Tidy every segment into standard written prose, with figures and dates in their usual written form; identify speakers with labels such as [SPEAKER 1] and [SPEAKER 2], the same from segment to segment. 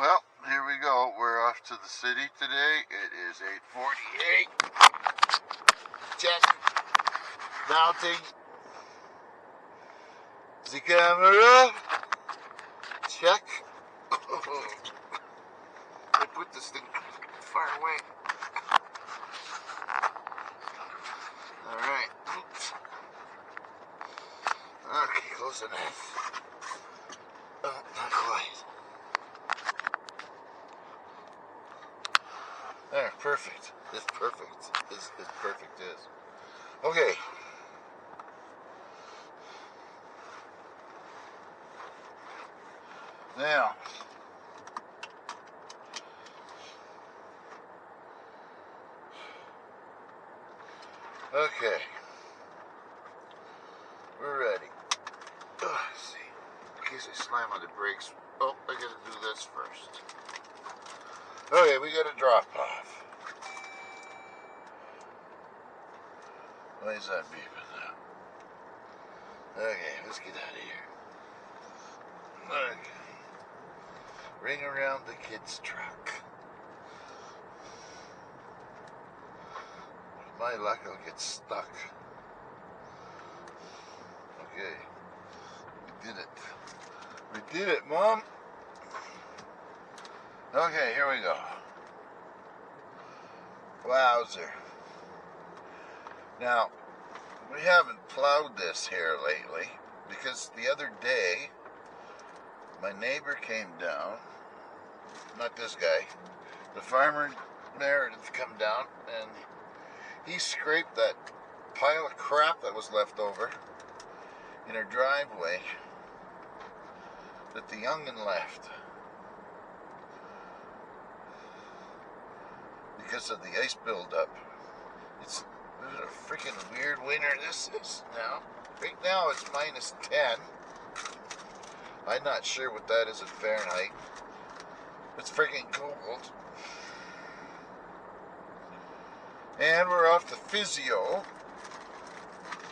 [SPEAKER 1] Well, here we go. We're off to the city today. It is 8:48. Check. Mounting the camera. Check. I put this thing far away. Alright. Okay, close enough. Oh, not quite. There, perfect. It's perfect. It's perfect is. Okay. Now. Okay. We're ready. Let's see. In case I slam on the brakes. Oh, I gotta do this first. Okay, we gotta drop off. Why is that beeping now? Okay, let's get out of here. Okay. Ring around the kid's truck. With my luck, I'll get stuck. Okay. We did it. We did it, Mom. Okay, here we go. Wowzer. Now, we haven't plowed this here lately because the other day my neighbor came down, not this guy, the farmer there had come down and he scraped that pile of crap that was left over in her driveway that the young'un left because of the ice buildup. It's a freaking weird winter this is now. Right now it's minus 10. I'm not sure what that is in Fahrenheit. It's freaking cold. And we're off to physio.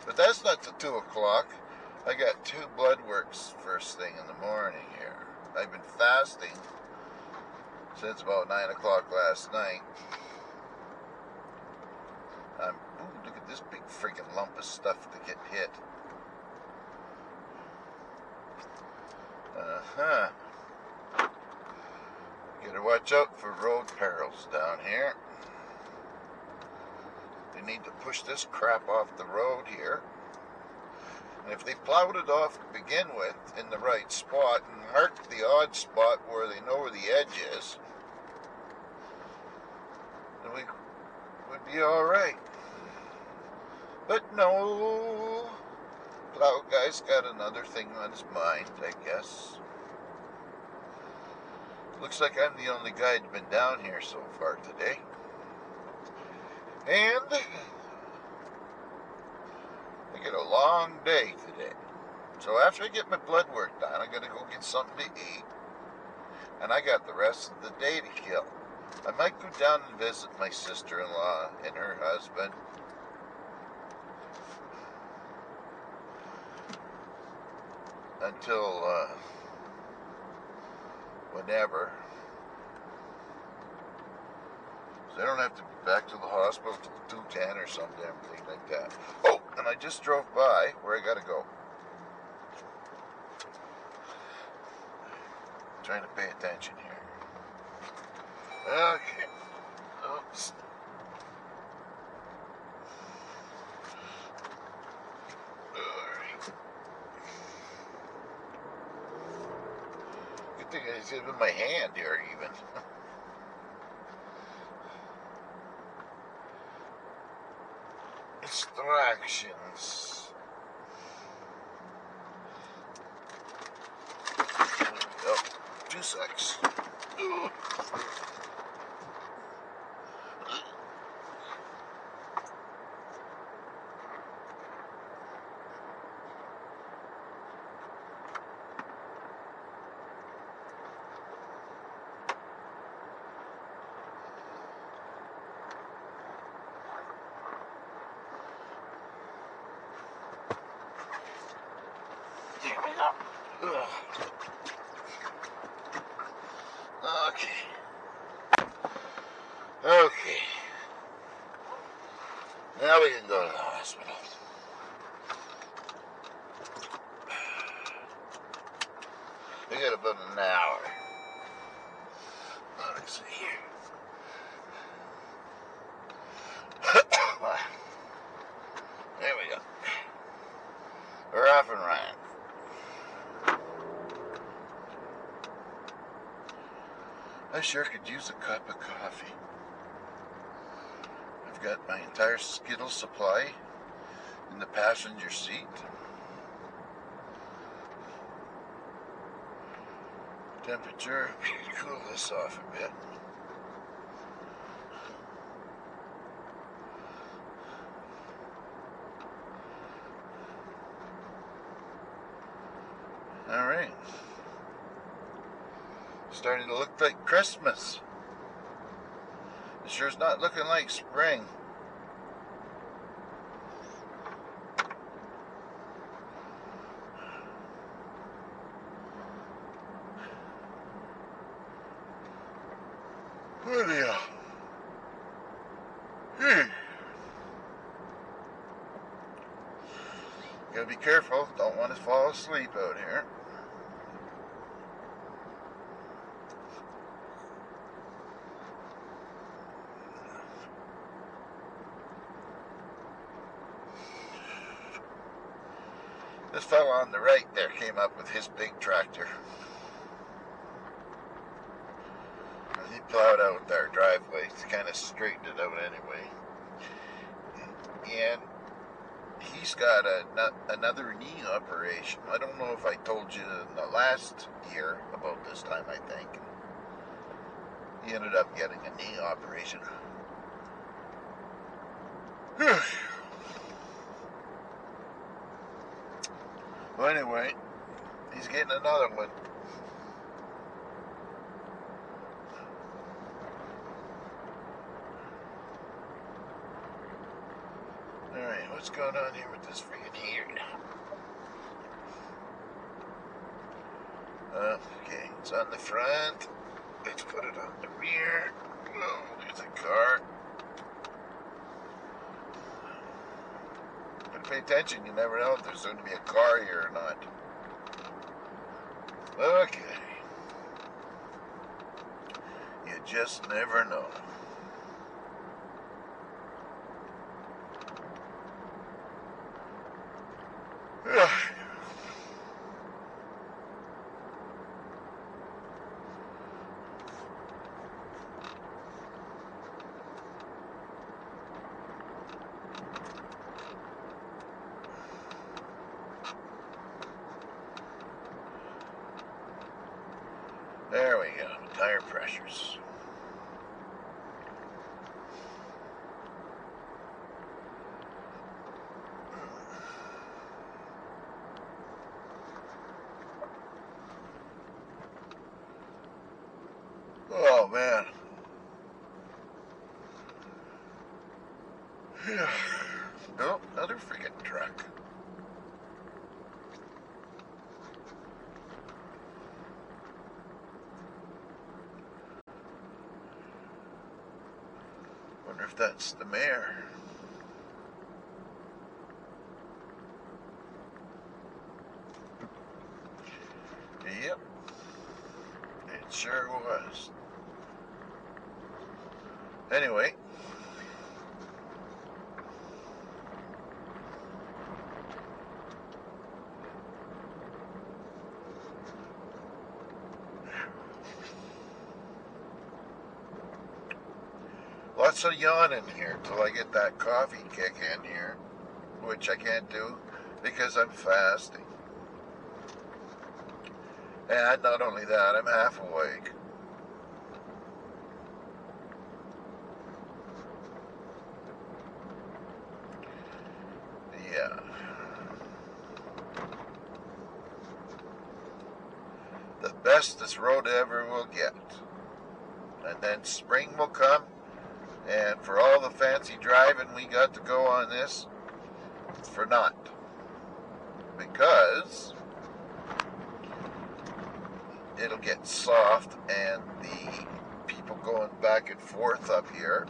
[SPEAKER 1] But that's not till 2 o'clock. I got 2 blood works first thing in the morning here. I've been fasting since about 9 o'clock last night. Ooh, look at this big freaking lump of stuff to get hit. Gotta watch out for road perils down here. They need to push this crap off the road here. And if they plowed it off to begin with in the right spot and marked the odd spot where they know where the edge is, then we would be alright. But no, plow guy's got another thing on his mind, I guess. Looks like I'm the only guy that's been down here so far today. And I get a long day today. So after I get my blood work done, I gotta go get something to eat. And I got the rest of the day to kill. I might go down and visit my sister-in-law and her husband. Until whenever. So they don't have to be back to the hospital till 2:10 or some damn thing like that. Oh, and I just drove by where I gotta go. I'm trying to pay attention here. Okay. Oops. I think it's even my hand here even. Instructions. There we go. 2 secs. Now we can go to the hospital. We got about an hour. Let's see here. There we go. We're off and running. I sure could use a cup of coffee. I've got my entire Skittles supply in the passenger seat. Temperature, cool this off a bit. All right. Starting to look like Christmas. It sure's not looking like spring. Oh dear. Gotta be careful. Don't want to fall asleep out here. This fellow on the right there came up with his big tractor. And he plowed out our driveway. He kind of straightened it out anyway. And he's got another knee operation. I don't know if I told you in the last year about this time, I think. He ended up getting a knee operation. Well, anyway, he's getting another one. Alright, what's going on here with this freaking heater? Okay, it's on the front. Let's put it on the rear. Oh, there's a car. Pay attention, you never know if there's going to be a car here or not. Okay. You just never know. There we go, tire pressures. Oh man. Oh, another freaking truck. Wonder if that's the mayor. Yep. It sure was. Anyway. Lots of yawning here till I get that coffee kick in here, which I can't do because I'm fasting. And not only that, I'm half awake. Yeah. The best this road ever will get. And then spring will come. And for all the fancy driving we got to go on this, it's for naught. Because it'll get soft and the people going back and forth up here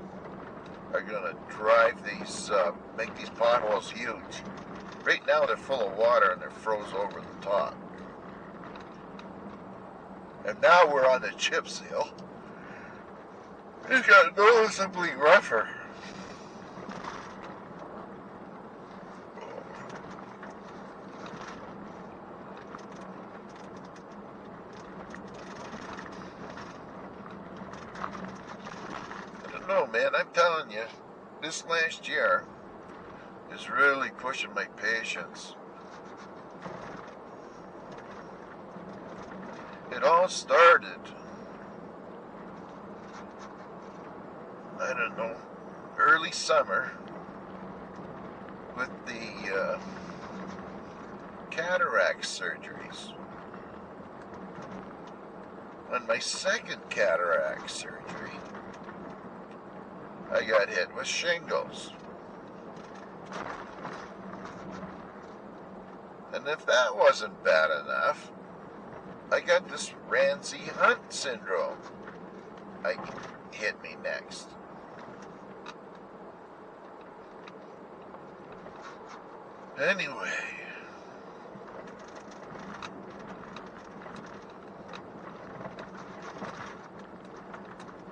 [SPEAKER 1] are going to drive these, make these potholes huge. Right now they're full of water and they're froze over the top. And now we're on the chip seal. It's got noticeably rougher. I don't know, man. I'm telling you, this last year is really pushing my patience. It all started, I don't know, early summer with the cataract surgeries. On my second cataract surgery, I got hit with shingles. And if that wasn't bad enough, I got this Ramsay-Hunt syndrome. Hit me next. Anyway,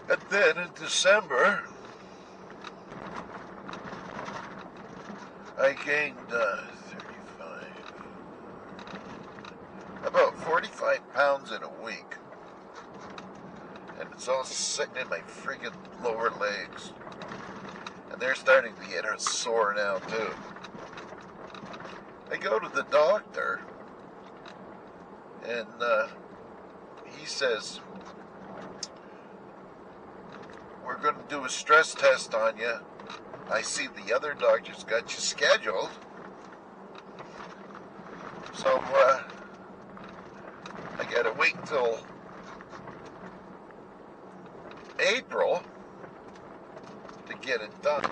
[SPEAKER 1] and then in December, I gained about 45 pounds in a week. And it's all sitting in my friggin' lower legs. And they're starting to get sore now too. I go to the doctor, and he says, we're going to do a stress test on you. I see the other doctor's got you scheduled. So, I gotta wait until April to get it done.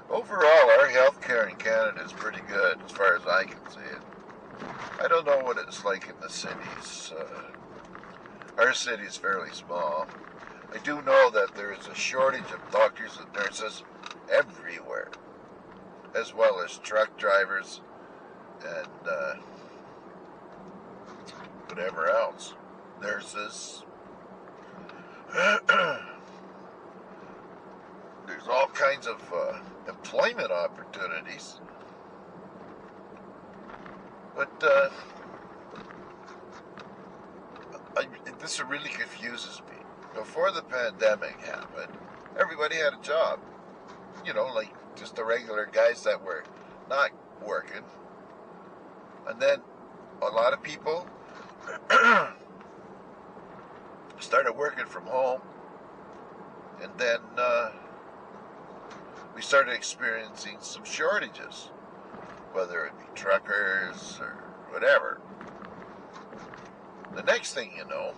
[SPEAKER 1] Overall, our healthcare in Canada is pretty good, as far as I can see it. I don't know what it's like in the cities. Our city is fairly small. I do know that there is a shortage of doctors and nurses everywhere, as well as truck drivers and whatever else. Nurses. There's all kinds of employment opportunities. But this really confuses me. Before the pandemic happened, everybody had a job. You know, like just the regular guys that were not working. And then a lot of people started working from home. And then we started experiencing some shortages, whether it be truckers or whatever. The next thing you know,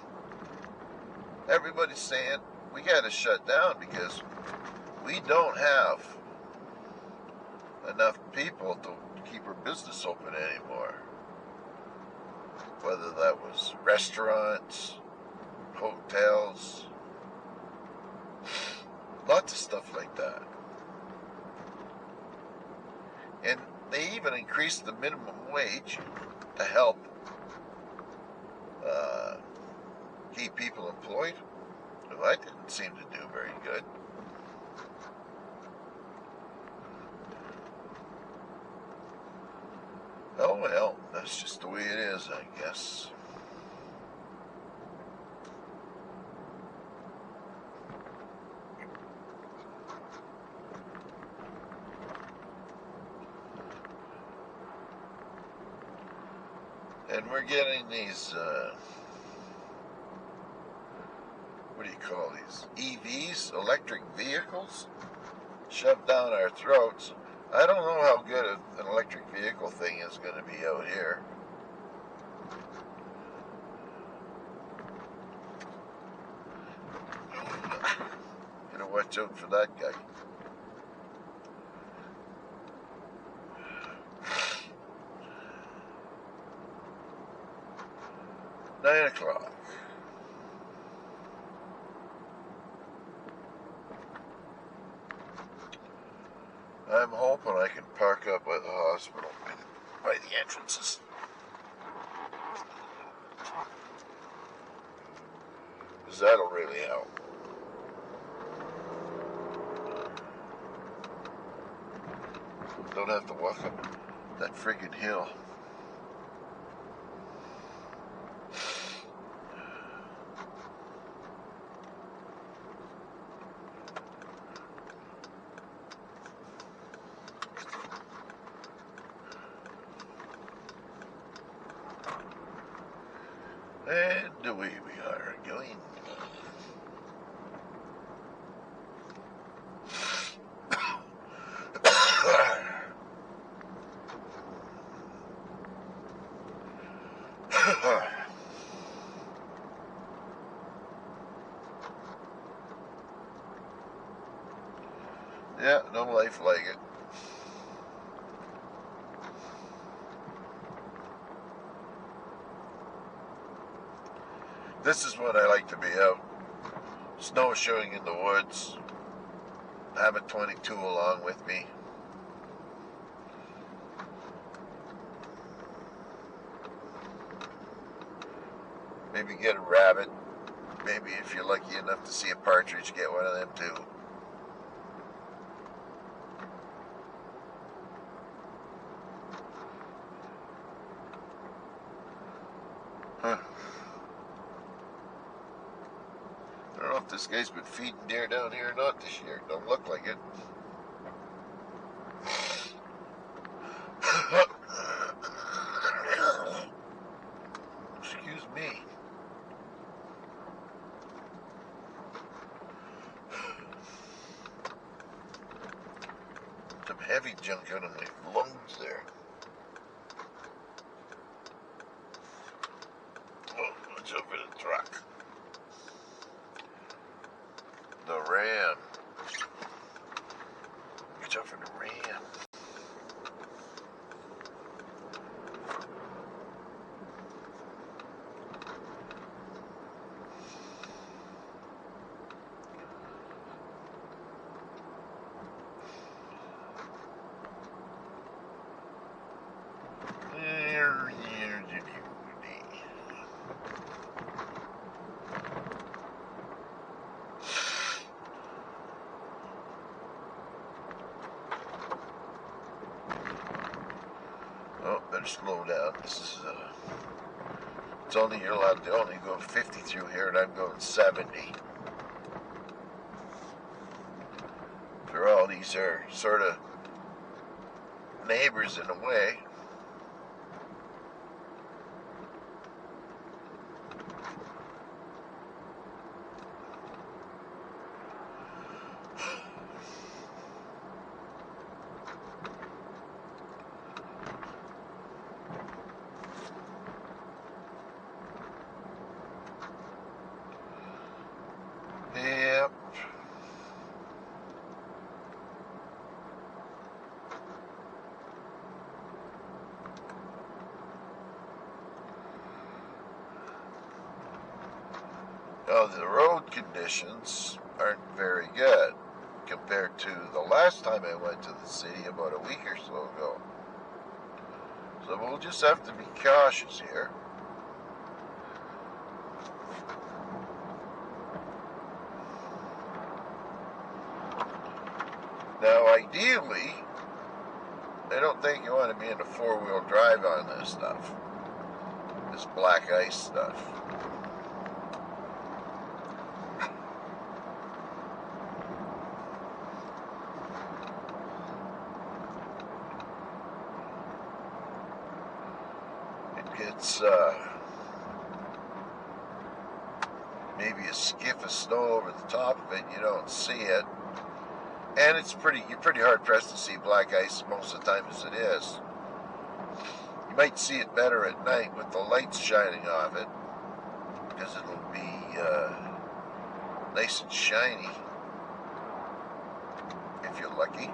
[SPEAKER 1] everybody's saying we got to shut down because we don't have enough people to keep our business open anymore. Whether that was restaurants, hotels, lots of stuff like that. And they even increased the minimum wage to help keep people employed. Well, that didn't seem to do very good. Oh well, that's just the way it is, I guess. And we're getting these, what do you call these? EVs, electric vehicles, shoved down our throats. I don't know how good an electric vehicle thing is going to be out here. Gotta watch out for that guy. 9 o'clock. I'm hoping I can park up by the hospital, by the entrances. Because that'll really help. Don't have to walk up that friggin' hill. And away we are going. Yeah, no life like it. This is what I like to be out. Snowshoeing in the woods. Have a 22 along with me. Maybe get a rabbit. Maybe if you're lucky enough to see a partridge, get one of them too. Huh. I don't know if this guy's been feeding deer down here or not this year. Don't look like it. Excuse me. Some heavy junk out of my lungs there. Oh, watch out for the truck. The ram. Watch out for the ram. Oh, better slow down. This is it's only, you're allowed to only go 50 through here, and I'm going 70. For all these are sort of neighbors in a way. Yep. Now, the road conditions aren't very good compared to the last time I went to the city about a week or so ago. So we'll just have to be cautious here. Now, ideally, I don't think you want to be in a four-wheel drive on this stuff. This black ice stuff. It gets maybe a skiff of snow over the top of it, you don't see it. And you're pretty hard pressed to see black ice most of the time as it is. You might see it better at night with the lights shining off it, because it'll be nice and shiny, if you're lucky.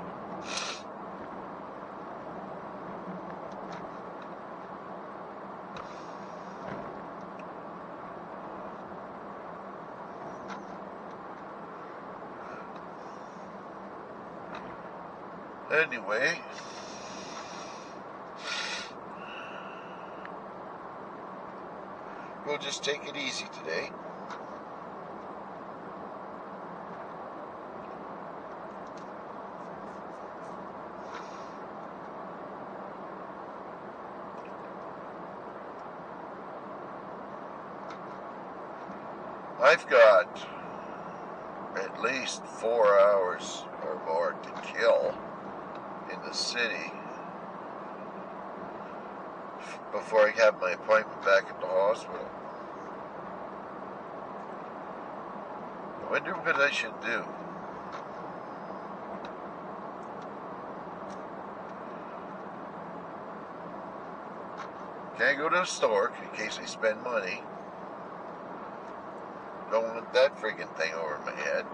[SPEAKER 1] Anyway, we'll just take it easy today. I've got at least 4 hours or more to kill in the city before I have my appointment back at the hospital. I wonder what I should do. Can't go to the store in case I spend money. Don't want that friggin' thing over my head.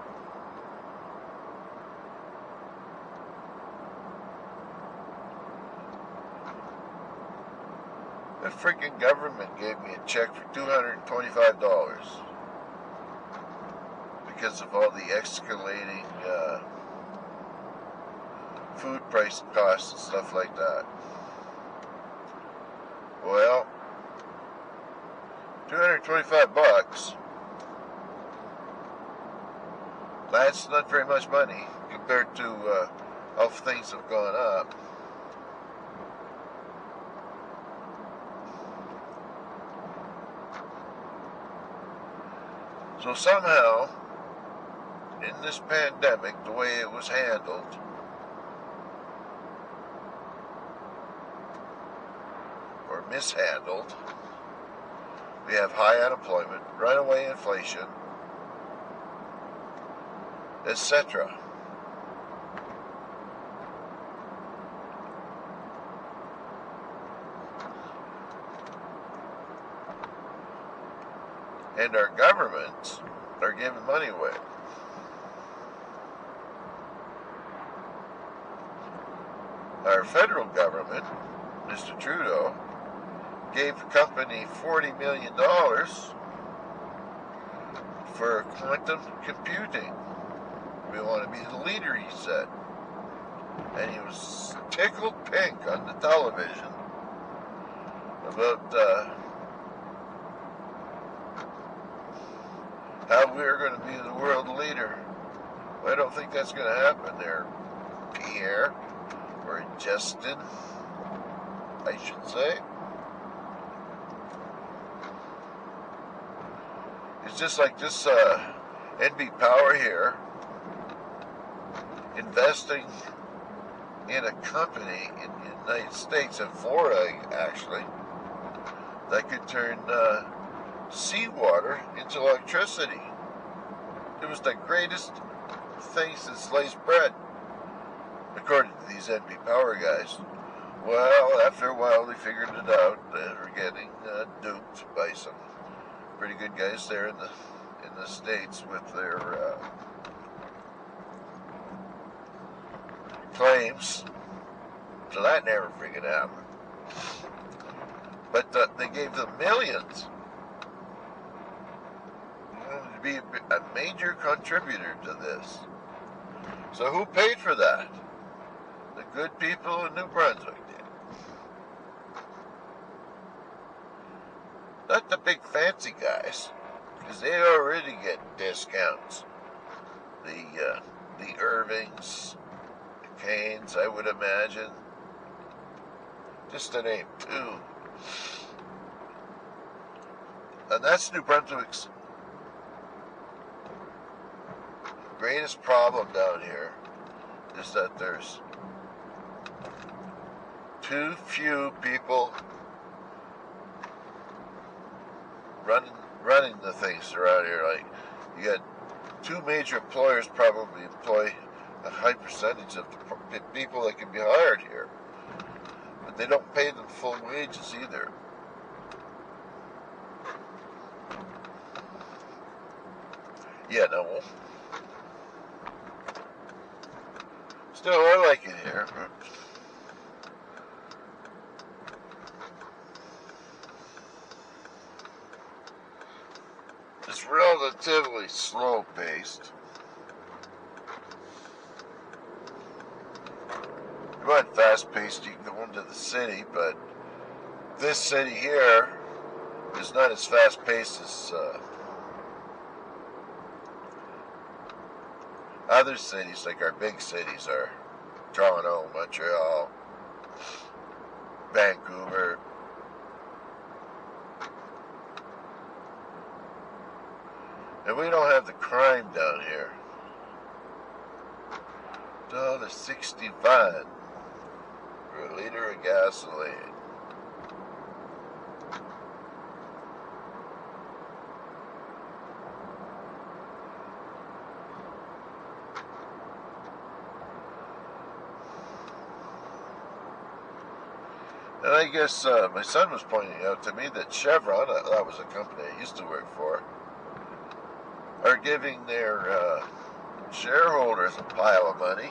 [SPEAKER 1] The freaking government gave me a check for $225 because of all the escalating food price costs and stuff like that. Well, $225. That's not very much money compared to how things have gone up. So somehow, in this pandemic, the way it was handled, or mishandled, we have high unemployment, runaway inflation, etc. And our governments are giving money away. Our federal government, Mr. Trudeau, gave the company $40 million for quantum computing. We want to be the leader, he said. And he was tickled pink on the television about how we're going to be the world leader. Well, I don't think that's going to happen there, Pierre, or Justin, I should say. It's just like this NB Power here investing in a company in the United States, in Florida actually, that could turn seawater into electricity. It was the greatest thing since sliced bread, according to these NB Power guys. Well, after a while they figured it out. They were getting duped by some pretty good guys there in the States with their claims. So that never freaking happened. But they gave them millions to be a major contributor to this. So who paid for that? The good people in New Brunswick did. Not the big fancy guys, because they already get discounts. The Irvings, the Canes, I would imagine. Just to name two. And that's New Brunswick's greatest problem down here, is that there's too few people running the things around here. Like, you got two major employers probably employ a high percentage of the people that can be hired here, but they don't pay them full wages either. Yeah, no. Still, I like it here. It's relatively slow paced. want fast-paced, you can go into the city, but this city here is not as fast-paced as other cities, like our big cities are Toronto, Montreal, Vancouver. And we don't have the crime down here. $1.65 for a liter of gasoline. And I guess my son was pointing out to me that Chevron, that was a company I used to work for, are giving their shareholders a pile of money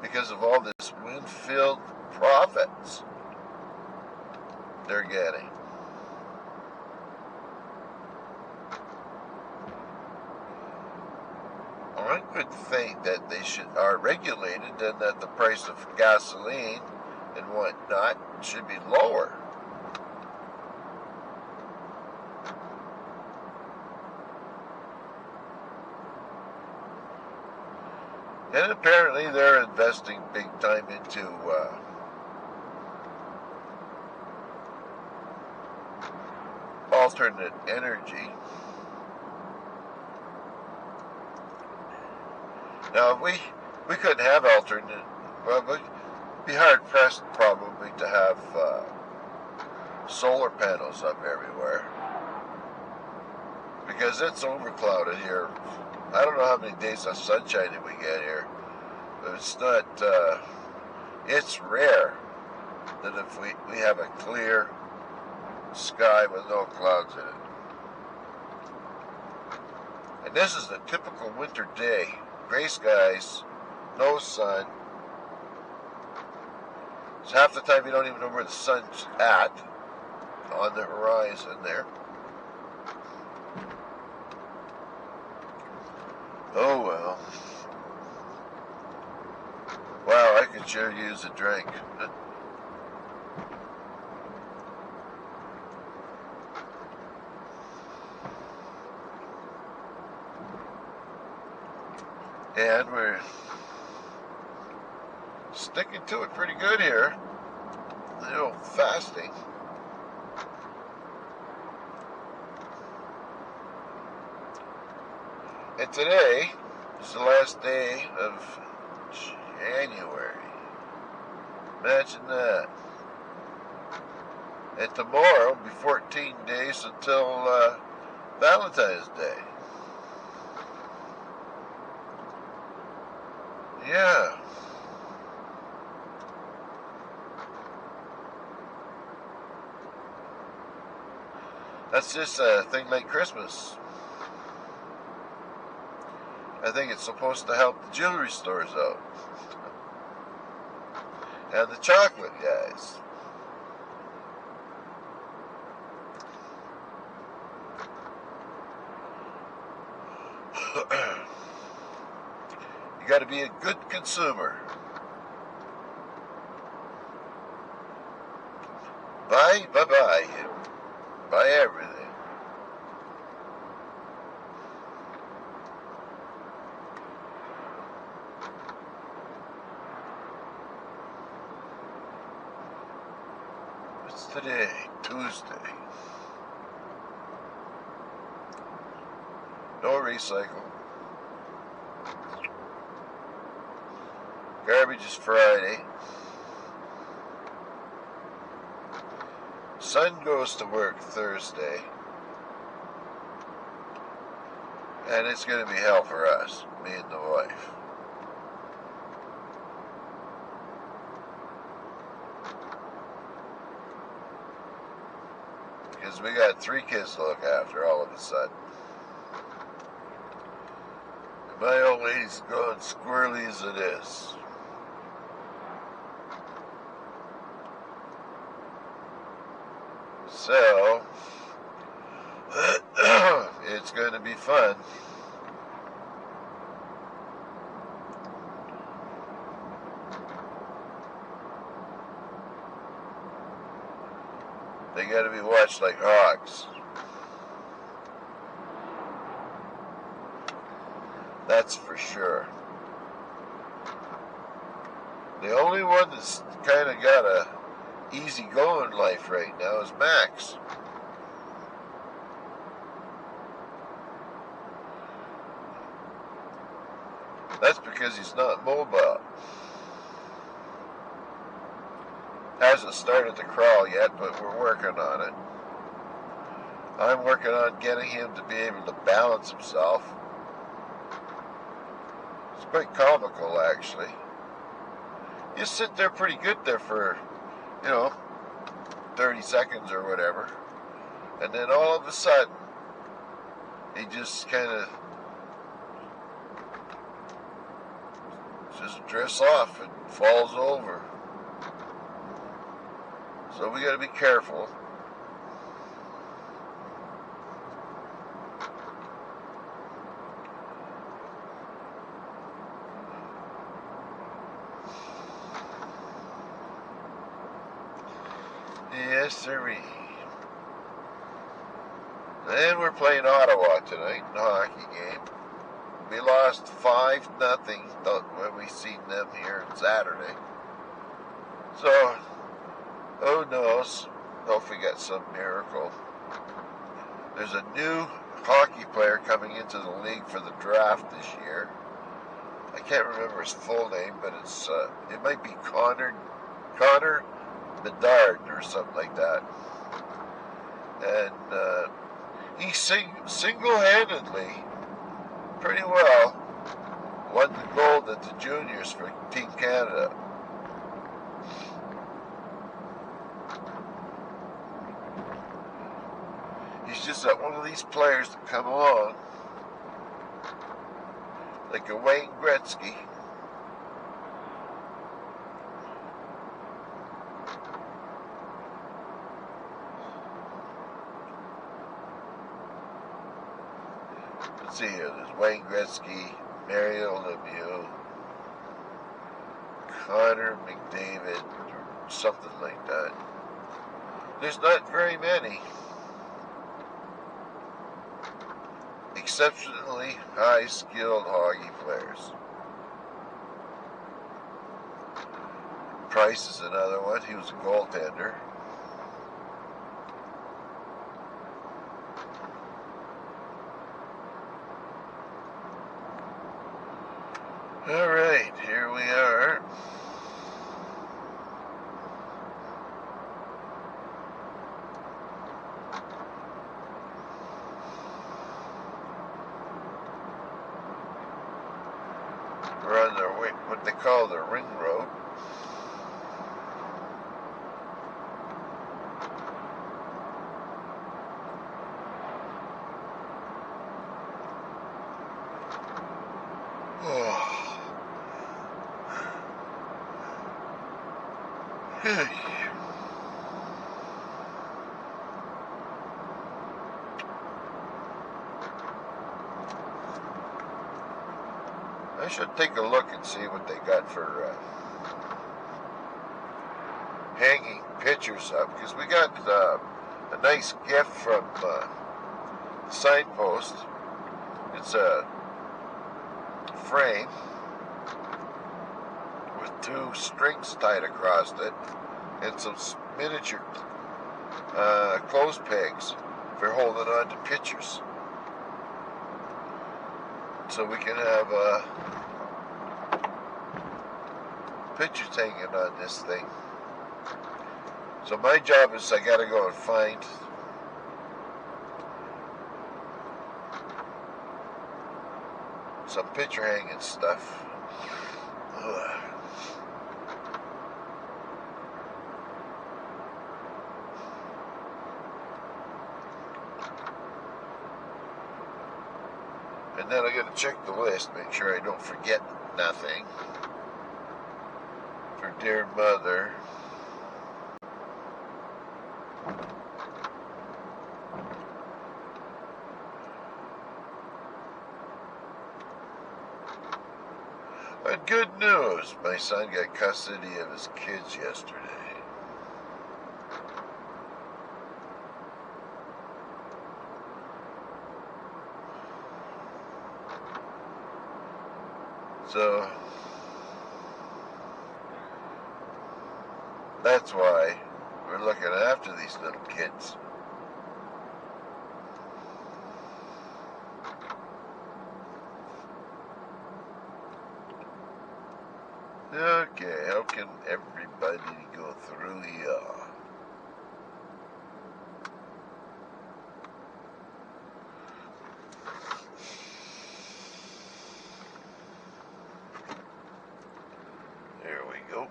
[SPEAKER 1] because of all this wind-filled profits they're getting. I would think that they are regulated and that the price of gasoline and whatnot should be lower. And apparently they're investing big time into alternate energy. Now, we couldn't have alternate, well, we'd be hard-pressed probably to have solar panels up everywhere, because it's overclouded here. I don't know how many days of sunshine we get here, but it's not, it's rare that if we have a clear sky with no clouds in it. And this is the typical winter day. Gray skies, no sun. It's half the time you don't even know where the sun's at on the horizon there. Oh well. Wow, I could sure use a drink. And we're sticking to it pretty good here. You know, fasting. And today is the last day of January. Imagine that. And tomorrow will be 14 days until Valentine's Day. Yeah. That's just a thing like Christmas. I think it's supposed to help the jewelry stores out. And the chocolate guys. You got to be a good consumer. Buy. Buy everything. What's today? Tuesday. No recycle. Garbage is Friday. Son goes to work Thursday. And it's going to be hell for us, me and the wife. Because we got 3 kids to look after all of a sudden. And my old lady's going squirrely as it is. So, it's going to be fun. They got to be watched like hawks. That's for sure. The only one that's kind of got a easy go in life right now is Max. That's because he's not mobile. Hasn't started to crawl yet, but we're working on it. I'm working on getting him to be able to balance himself. It's quite comical, actually. You sit there pretty good there for, 30 seconds or whatever. And then all of a sudden, he just kind of just drifts off and falls over. So we got to be careful. Yes, sirree. And we're playing Ottawa tonight in a hockey game. We lost 5-0 when we seen them here on Saturday. So, who knows? Hopefully we got some miracle. There's a new hockey player coming into the league for the draft this year. I can't remember his full name, but it might be Connor Bedard or something like that. And he single-handedly, pretty well, won the gold at the juniors for Team Canada. He's just one of these players that come along, like a Wayne Gretzky. Let's see here, there's Wayne Gretzky, Mario Lemieux, Connor McDavid, or something like that. There's not very many. Exceptionally high-skilled hockey players. Price is another one. He was a goaltender. All right, here we are. We're on what they call the ring road. I should take a look and see what they got for hanging pictures up, because we got a nice gift from the signpost. It's a frame with 2 strings tied across it and some miniature clothes pegs for holding on to pictures. So we can have pictures hanging on this thing. So my job is I gotta go and find some picture hanging stuff. Ugh. And then I gotta check the list, make sure I don't forget nothing. For dear mother. But good news, my son got custody of his kids yesterday. So that's why we're looking after these little kids. Okay, how can everybody go through here? There we go.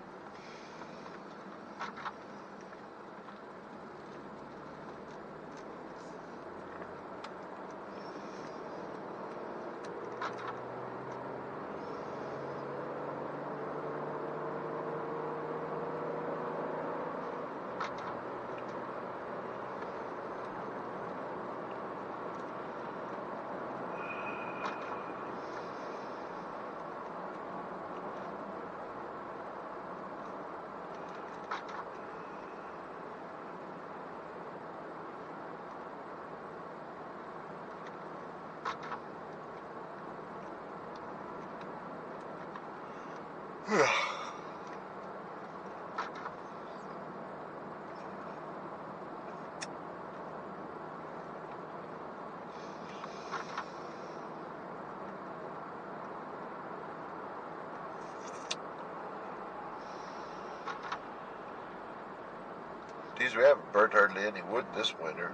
[SPEAKER 1] Geez, we haven't burnt hardly any wood this winter.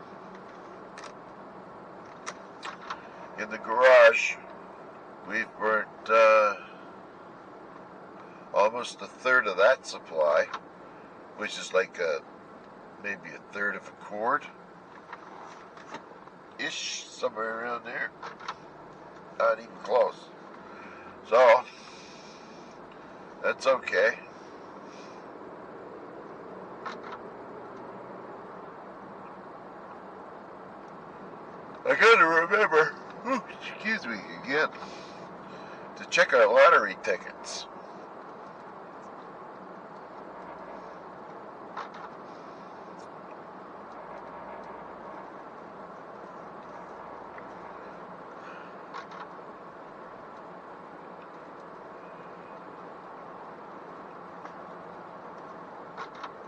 [SPEAKER 1] In the garage, we've burnt almost a third of that supply, which is like maybe a third of a cord-ish, somewhere around there. Not even close. So, that's okay. I gotta remember, excuse me again, to check our lottery tickets.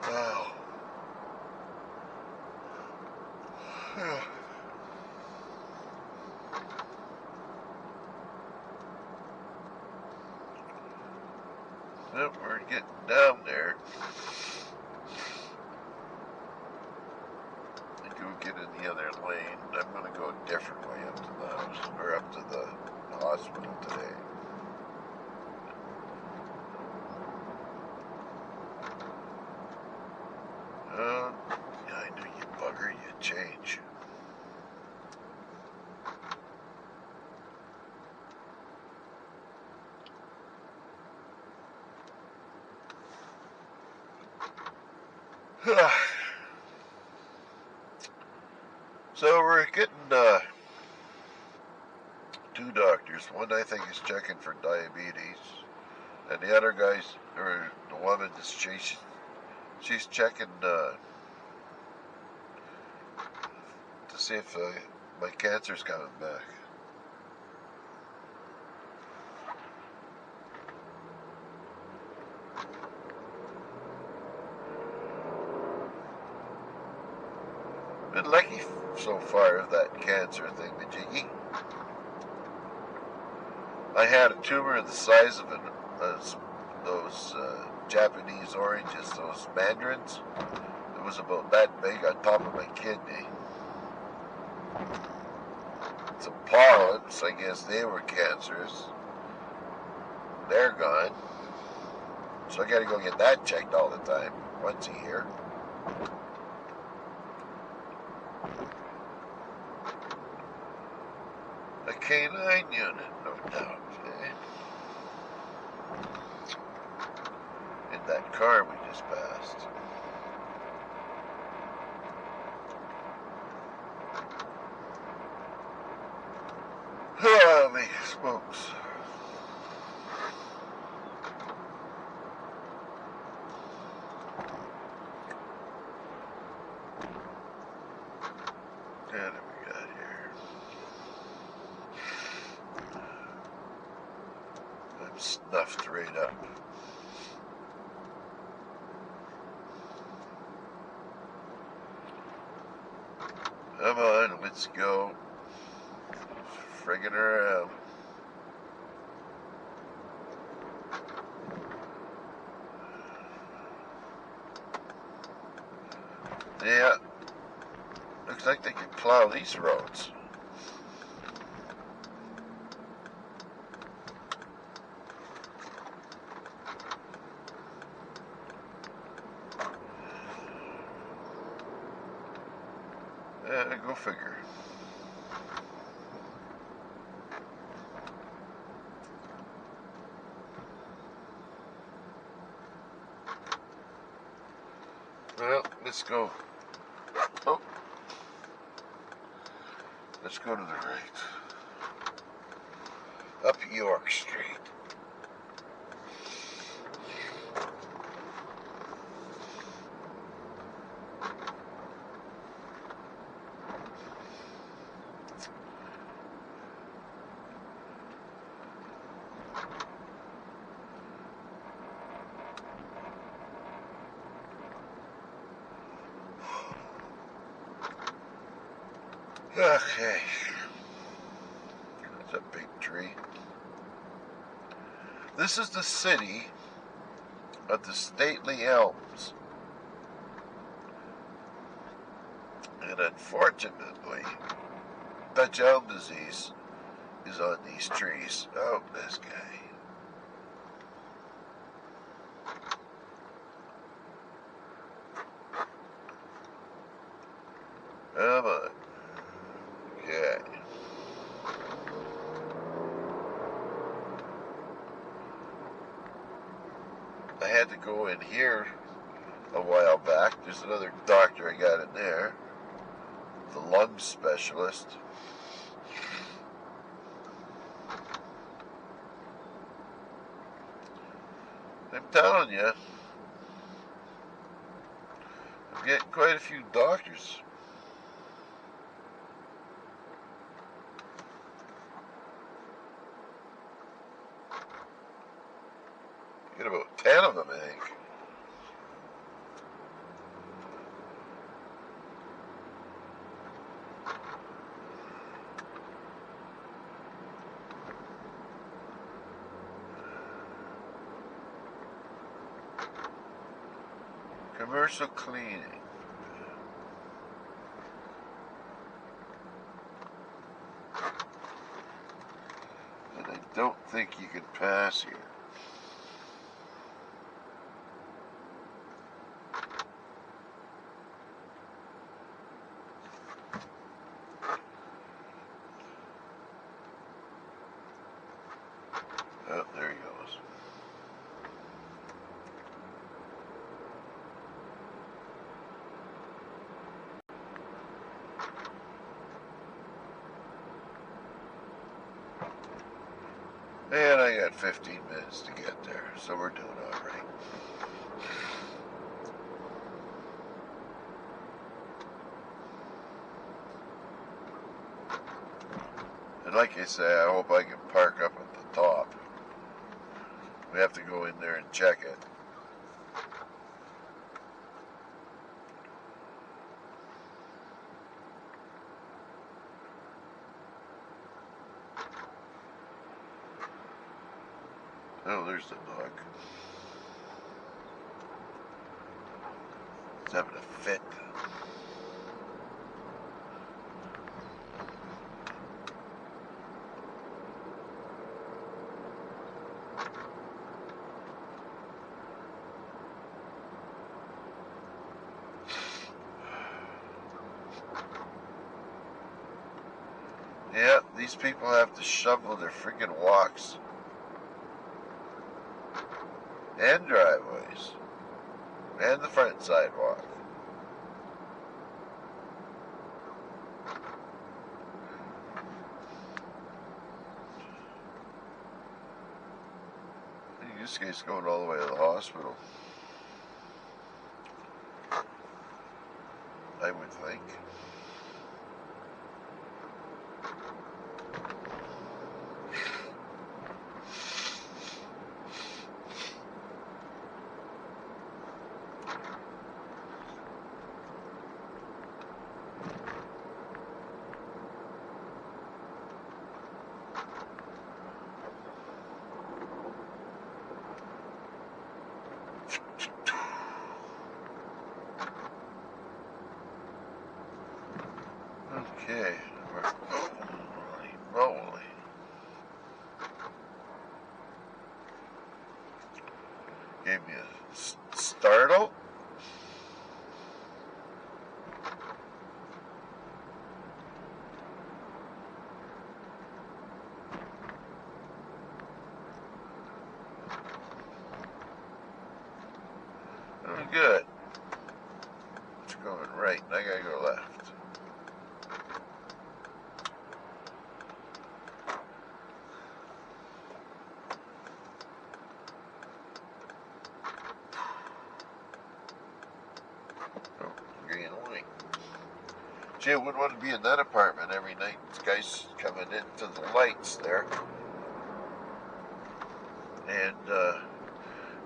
[SPEAKER 1] Wow. Yeah. Yep, we're getting down there. I go get in the other lane. I'm going to go a different way up to the house, or up to the hospital today. I knew you bugger, you change. So we're getting two doctors. One I think is checking for diabetes, and the other guy's, or the woman is she's checking to see if my cancer's coming back. Been lucky so far of that cancer thing, majiggy. I had a tumor the size of those Japanese oranges, those mandarins. It was about that big on top of my kidney. Some polyps, I guess they were cancerous. They're gone. So I gotta go get that checked all the time, once a year. A canine unit, no doubt. In that car we just passed. Holy smokes. What have we got here? snuffed right up. Come on, let's go. Friggin' around. Yeah, looks like they can plow these roads. Go figure. Well, let's go. Oh. Let's go to the right. Up York Street. Okay. That's a big tree. This is the city of the stately elms. And unfortunately, Dutch elm disease is on these trees. Oh, this guy. Come on. Okay. I had to go in here a while back. There's another doctor I got in there. The lung specialist. I'm telling you, I'm getting quite a few doctors. Get about 10 of them, I think. Commercial cleaning. And I don't think you can pass here. Oh, there he goes. And I got 15 minutes to get there, so we're doing all right. And like I say, I hope I can park up at the top. We have to go in there and check it. Oh, there's the dog. He's having a fit. Yeah, these people have to shovel their freaking walks and driveways and the front sidewalk. This guy's going all the way to the hospital, I would think. Okay, holy moly. Gave me a startle. Doing good. It's going right, I gotta go left. Oh, green and white. Gee, I wouldn't want to be in that apartment every night. This guy's coming into the lights there. And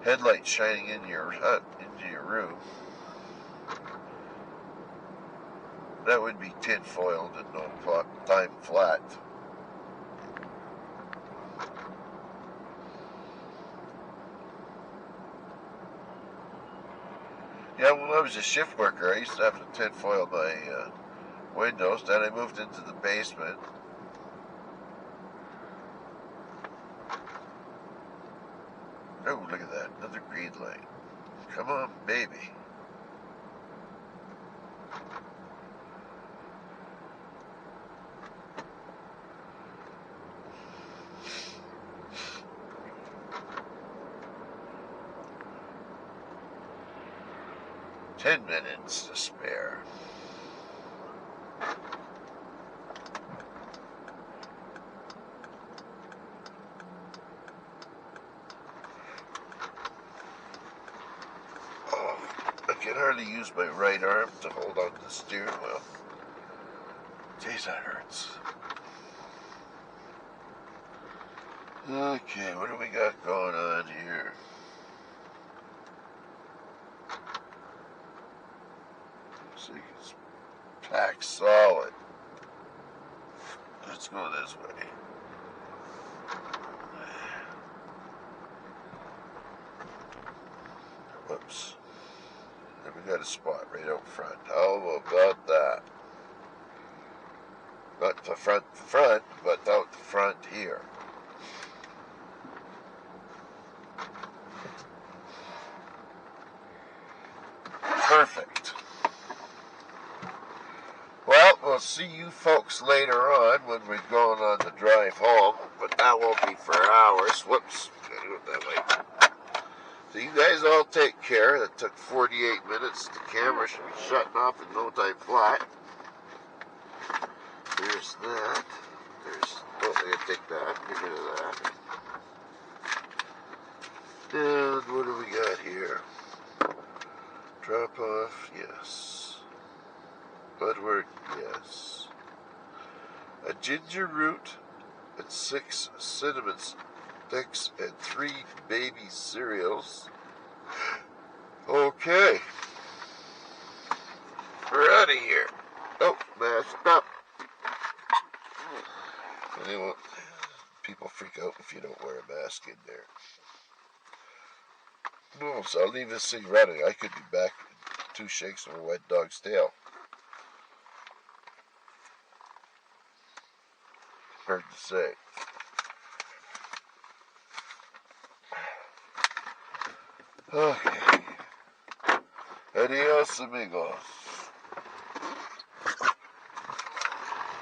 [SPEAKER 1] headlights shining into your hut, into your room. That would be tin foiled and no time flat. Yeah, when I was a shift worker, I used to have to tin foil my windows. Then I moved into the basement. Oh, look at that. Another green light. Come on, baby. $10 to spare. Oh, I can hardly use my right arm to hold on to the steering wheel. Jeez, that hurts. Okay, what do we got going on here? Looks like it's packed solid. Let's go this way. Whoops. And we got a spot right out front. How about that? Not the front, but out the front here. Perfect. Well, we'll see you folks later on when we're going on the drive home, but that won't be for hours. Whoops. Gotta go that way. So you guys all take care. That took 48 minutes. The camera should be shutting off in no time flat. There's that. Oh, I gotta take that. Get rid of that. And what do we got here? Drop off, yes. Bloodwork, yes. A ginger root and 6 cinnamon sticks and 3 baby cereals. Okay. We're out of here. Oh, masked up. Anyway, people freak out if you don't wear a mask in there. Oh, so I'll leave this thing running. I could be back in 2 shakes of a wet dog's tail. Hard to say. Okay. Adios, amigos.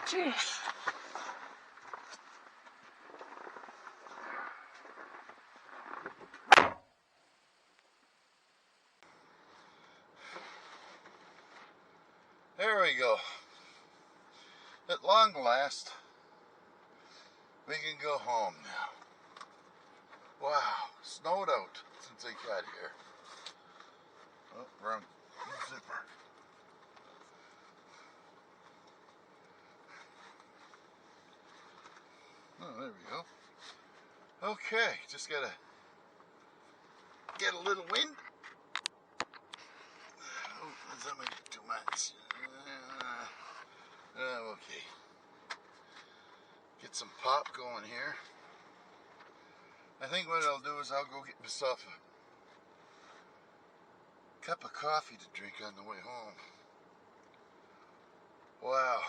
[SPEAKER 1] Jeez. There we go. At long last, we can go home now. Wow, snowed out since I got here. Oh, wrong zipper. Oh, there we go. Okay, just gotta get a little wind. Oh, that might be too much. Okay. Get some pop going here. I think what I'll do is I'll go get myself a cup of coffee to drink on the way home. Wow.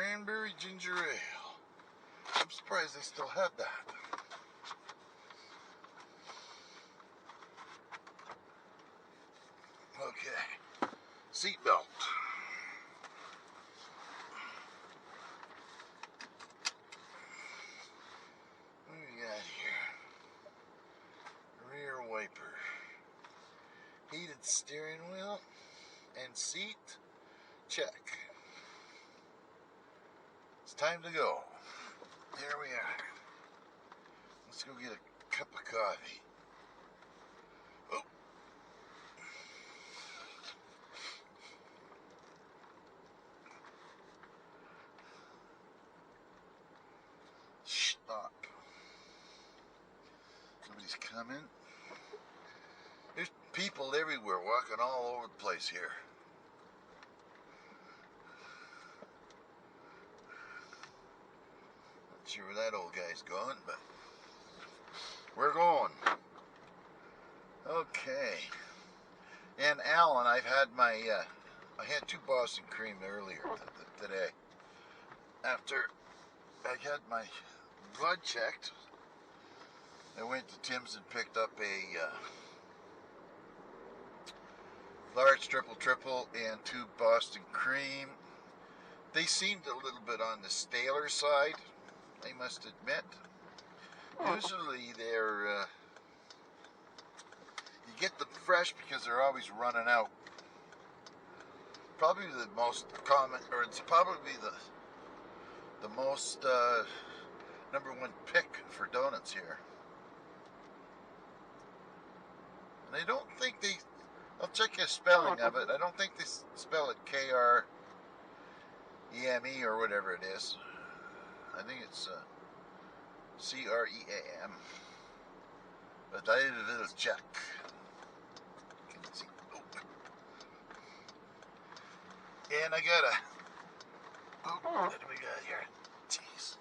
[SPEAKER 1] Cranberry ginger ale. I'm surprised they still have that. Okay. Seatbelt. What do we got here? Rear wiper. Heated steering wheel and seat. Check. It's time to go. Here we are. Let's go get a cup of coffee. Oh. Stop. Somebody's coming. There's people everywhere walking all over the place here. Not sure where that old guy's going, but we're going. Okay. And Alan, I've had my, I had 2 Boston cream earlier today. After I had my blood checked, I went to Tim's and picked up a large triple and 2 Boston cream. They seemed a little bit on the staler side, I must admit. Usually they're, you get them fresh because they're always running out. Probably the most common, or it's probably the most #1 pick for donuts here. And I don't think they, I'll check the spelling of it. I don't think they spell it K-R-E-M-E or whatever it is. I think it's C-R-E-A-M. But I did a little check. Can you see? Oh. And I got a, what do we got here? Jeez.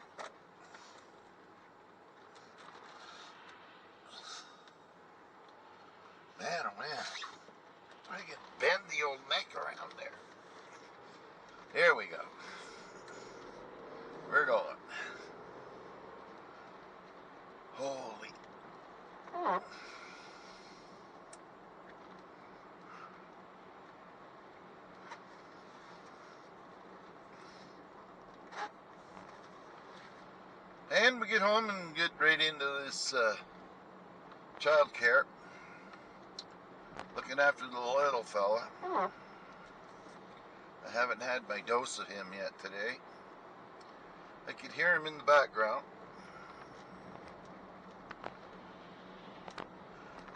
[SPEAKER 1] Man, oh man. I can bend the old neck around there. There we go. We're going. Holy. And we get home and get right into this child care. Looking after the little fella. I haven't had my dose of him yet today. I could hear him in the background.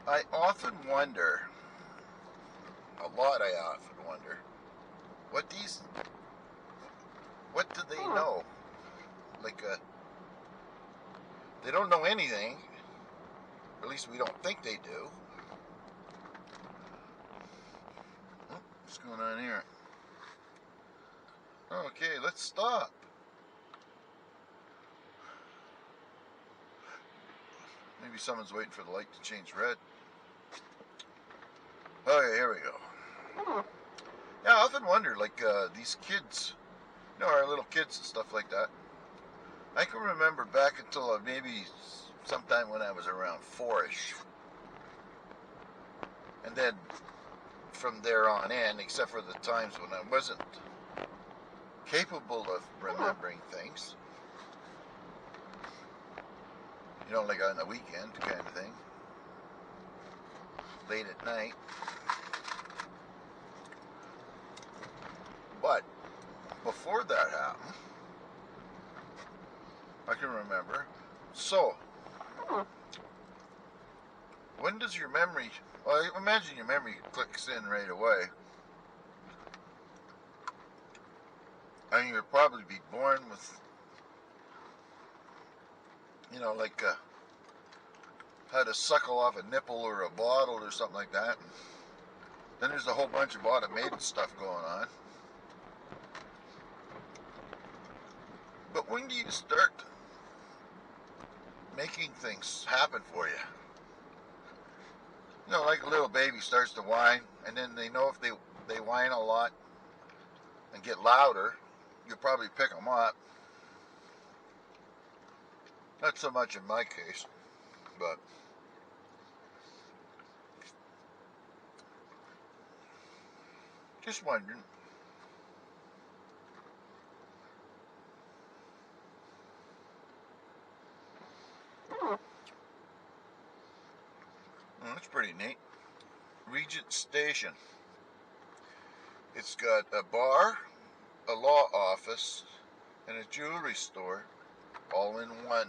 [SPEAKER 1] I often wonder, I often wonder, what do they know? Like, they don't know anything. At least we don't think they do. Oh, what's going on here? Okay, let's stop. Maybe someone's waiting for the light to change red. Okay, here we go. Yeah, I often wonder, like, these kids, you know, our little kids and stuff like that. I can remember back until maybe sometime when I was around 4-ish. And then from there on in, except for the times when I wasn't capable of remembering things. You know, like on the weekend kind of thing. Late at night. But before that happened, I can remember. So, when does your memory, well, I imagine your memory clicks in right away. And you'll probably be born with, you know, like how to suckle off a nipple or a bottle or something like that. Then there's a whole bunch of automated stuff going on. But when do you start making things happen for you? You know, like a little baby starts to whine, and then they know if they whine a lot and get louder, you'll probably pick them up. Not so much in my case, but just wondering. Well, that's pretty neat. Regent Station. It's got a bar, a law office, and a jewelry store all in one.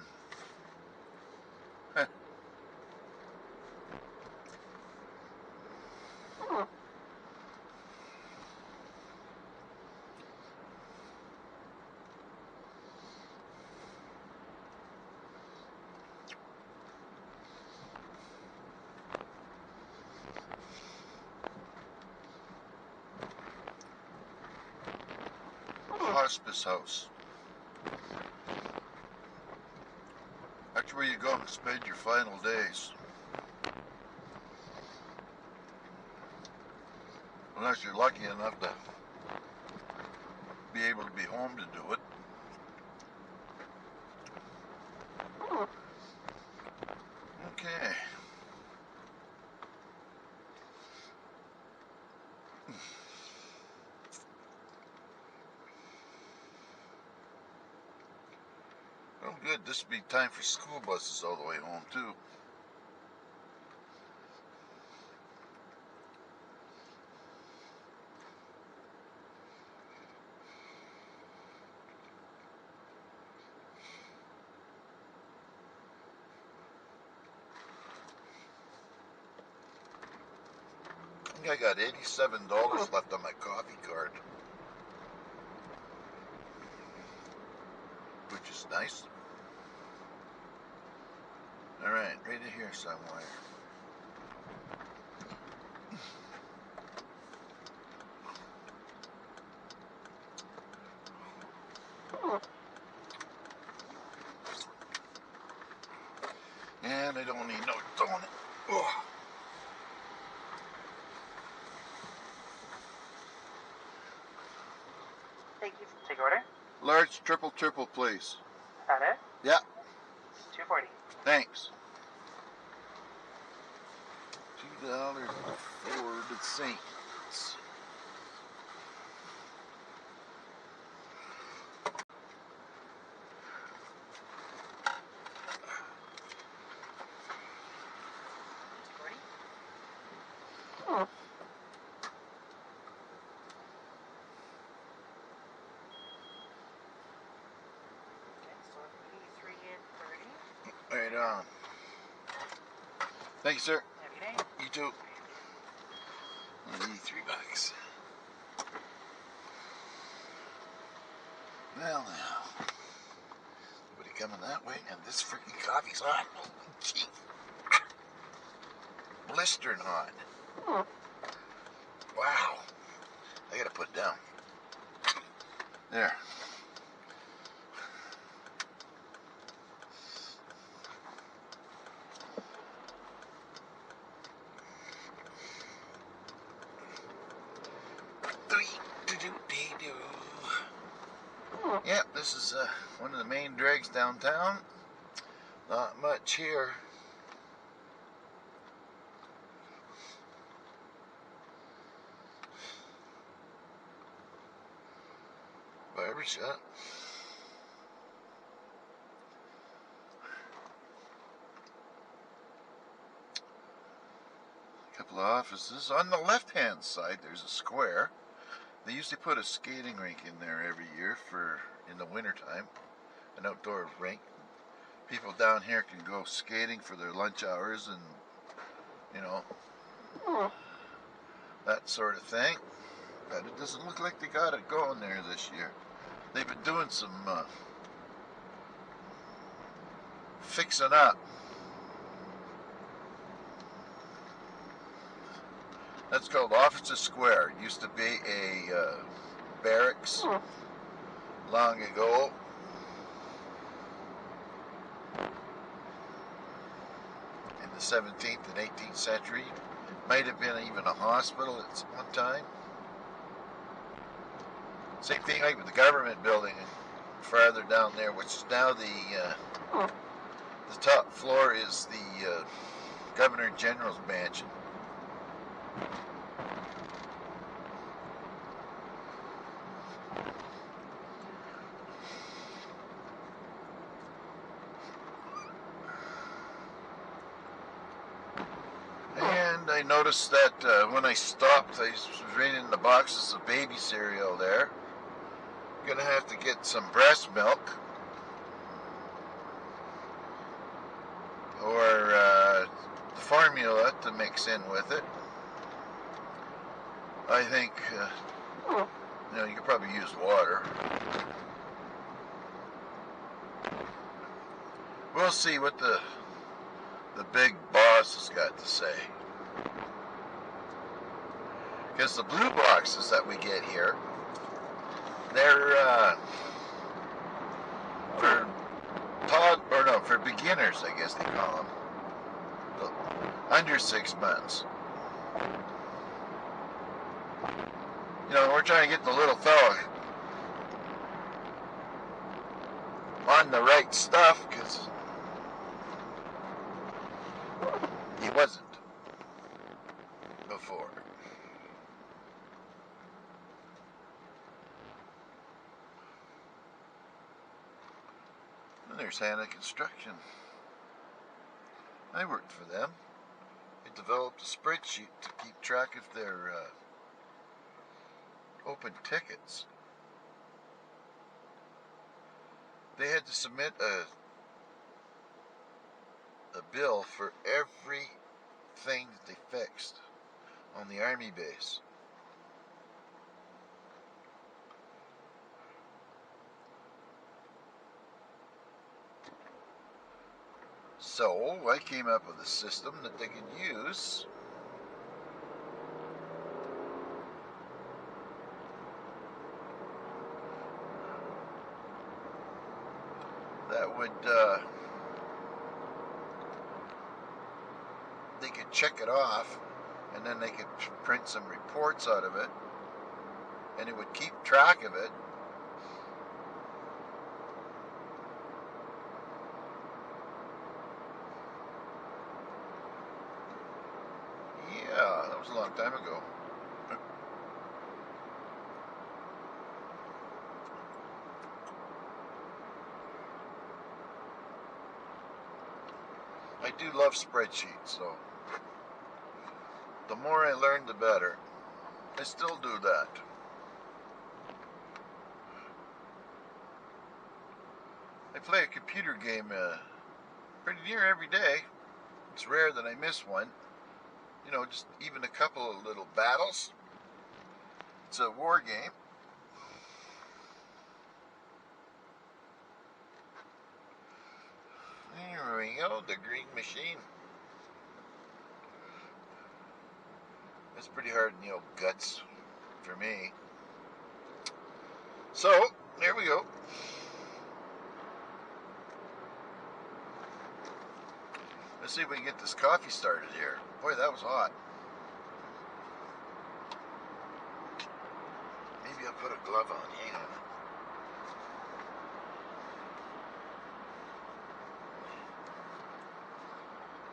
[SPEAKER 1] Hospice house. That's where you go and spend your final days. Unless you're lucky enough to be able to be home to do it. Okay. Oh good, this would be time for school buses all the way home too. I think I got $87 left on my coffee card, which is nice. Alright, right here somewhere. And I don't need no donut. Oh.
[SPEAKER 2] Thank you. Take order.
[SPEAKER 1] Large triple, please.
[SPEAKER 2] That it?
[SPEAKER 1] Yeah.
[SPEAKER 2] $2.40.
[SPEAKER 1] Thanks. $2.04. Right on. Thank you, sir.
[SPEAKER 2] Have a good day.
[SPEAKER 1] You too. $83. Well now. Nobody coming that way, and this freaking coffee's hot. Gee. Blistering hot. Wow. I gotta put it down. There. Yep, this is one of the main drags downtown. Not much here. Barbershop. A couple of offices. On the left-hand side, there's a square. They used to put a skating rink in there every year for in the wintertime, an outdoor rink. People down here can go skating for their lunch hours and, you know, that sort of thing. But it doesn't look like they got it going there this year. They've been doing some fixing up. That's called Officers Square. It used to be a barracks long ago. In the 17th and 18th century. Might have been even a hospital at one time. Same thing like with the government building farther down there, which is now the top floor is the Governor General's mansion. And I noticed that when I stopped, I was reading the boxes of baby cereal there. Gonna have to get some breast milk or formula to mix in with it. I think you could probably use water. We'll see what the big boss has got to say. Because the blue boxes that we get here, they're for beginners, I guess they call them. Under 6 months. We're trying to get the little fella on the right stuff because he wasn't before. And there's Hannah Construction. I worked for them. They developed a spreadsheet to keep track of their open tickets. They had to submit a bill for everything that they fixed on the Army base. So I came up with a system that they could use that would they could check it off, and then they could print some reports out of it, and it would keep track of it. Yeah, that was a long time ago. I do love spreadsheets, so the more I learn, the better. I still do that. I play a computer game pretty near every day. It's rare that I miss one. Just even a couple of little battles. It's a war game. Here we go, the green machine. It's pretty hard in the old guts for me. So, there we go. Let's see if we can get this coffee started here. Boy, that was hot. Maybe I'll put a glove on. Hang on.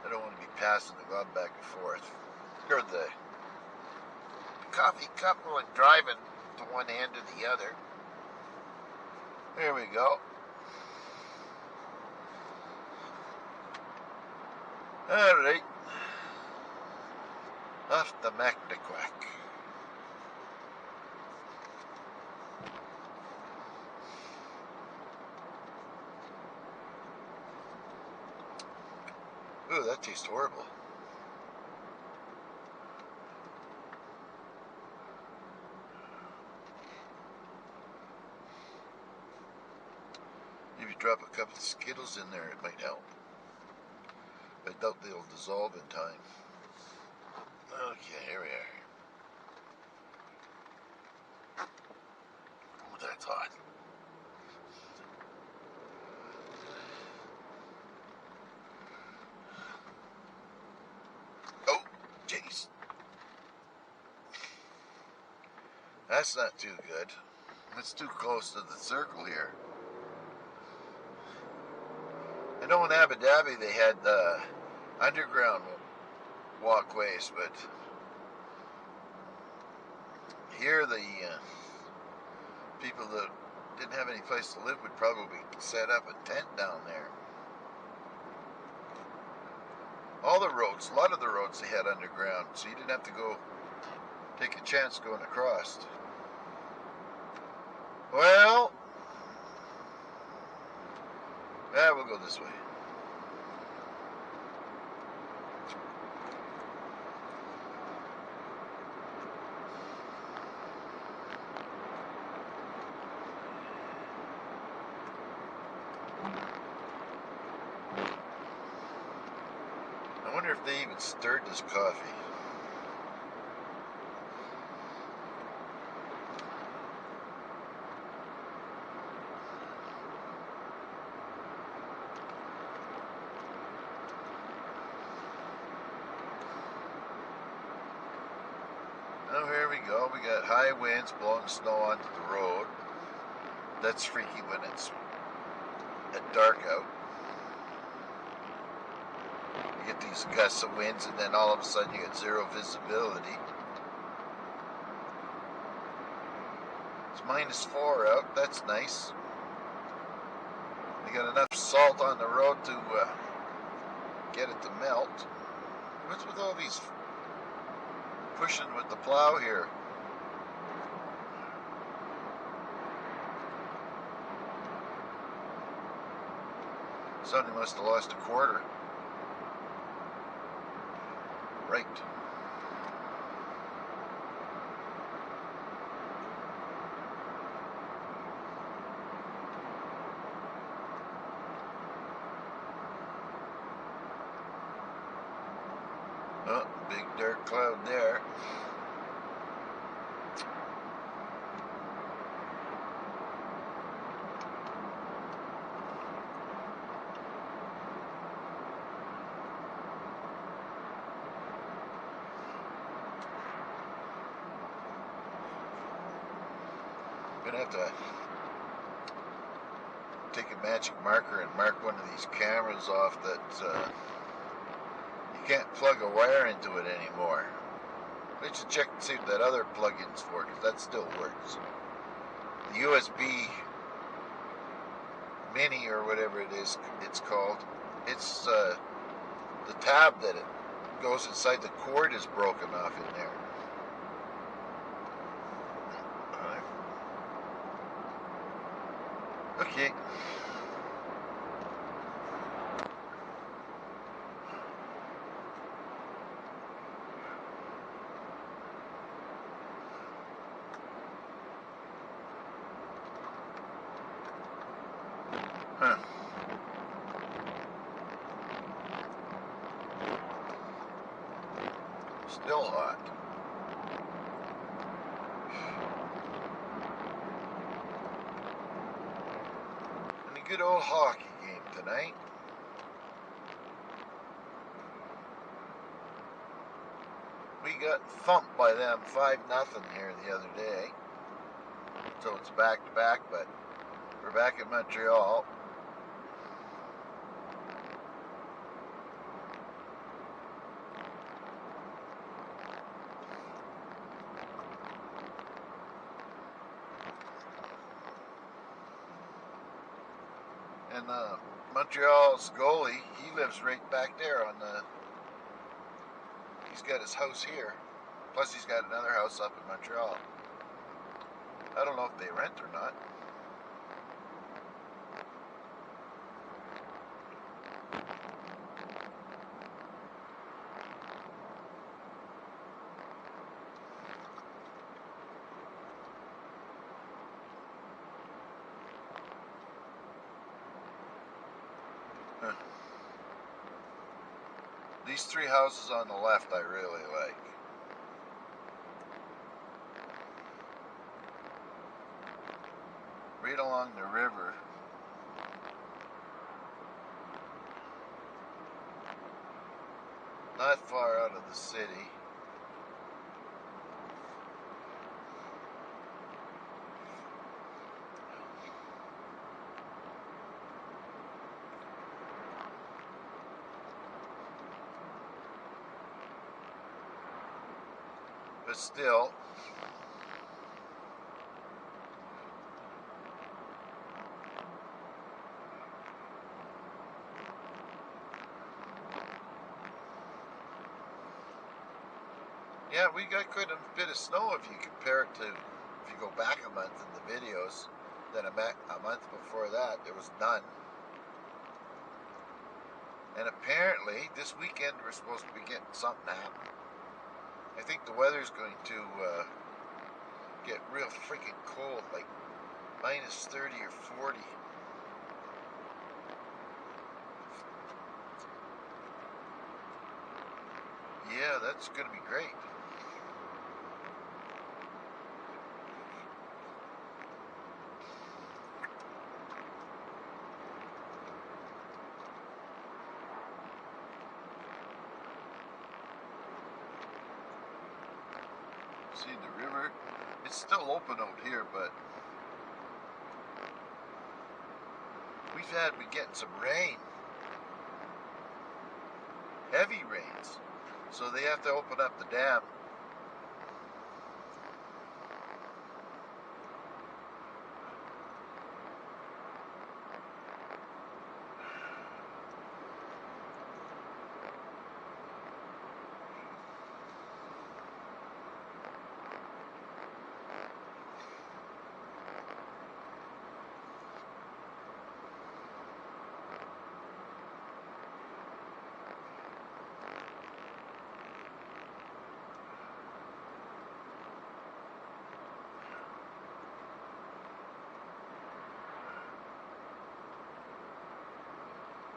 [SPEAKER 1] I don't want to be passing the glove back and forth. Or the coffee cup while driving to one end or the other. There we go. Alright. Off the Macnaquack. Ooh, that tastes horrible. Maybe drop a couple of Skittles in there, it might help. I doubt they'll dissolve in time. Okay, here we are. Ooh, that's hot. Oh, jeez. That's not too good. It's too close to the circle here. I know in Abu Dhabi they had underground walkways, but here the people that didn't have any place to live would probably set up a tent down there. All the roads, a lot of the roads they had underground, so you didn't have to go take a chance going across. Well, yeah, we'll go this way. I wonder if they even stirred this coffee. Oh, here we go. We got high winds blowing snow onto the road. That's freaky when it's at dark out. You get these gusts of winds and then all of a sudden you get zero visibility. It's -4 out. That's nice. They got enough salt on the road to get it to melt. What's with all these pushing with the plow here? Somebody must have lost a quarter. Right. Oh, big dark cloud there. I'm gonna have to take a magic marker and mark one of these cameras off that you can't plug a wire into it anymore. I should check and see what that other plug-in's for, because that still works. The USB Mini or whatever it is, it's called. It's the tab that it goes inside the cord is broken off in there. Okay. Huh. Still hot. And a good old hockey game tonight. We got thumped by them 5-0 here the other day. So it's back to back, but we're back in Montreal. And Montreal's goalie, he lives right back there on the... He's got his house here. Plus he's got another house up in Montreal. I don't know if they rent or not. These 3 houses on the left I really like. Right along the river. Not far out of the city. But still, yeah, we got quite a bit of snow if you compare it to, if you go back a month in the videos, then a month before that, there was none. And apparently, this weekend we're supposed to be getting something happen. I think the weather's going to get real freaking cold, like minus 30 or 40. Yeah, that's going to be great. See the river, it's still open out here, but we've been getting some rain, heavy rains, so they have to open up the dam.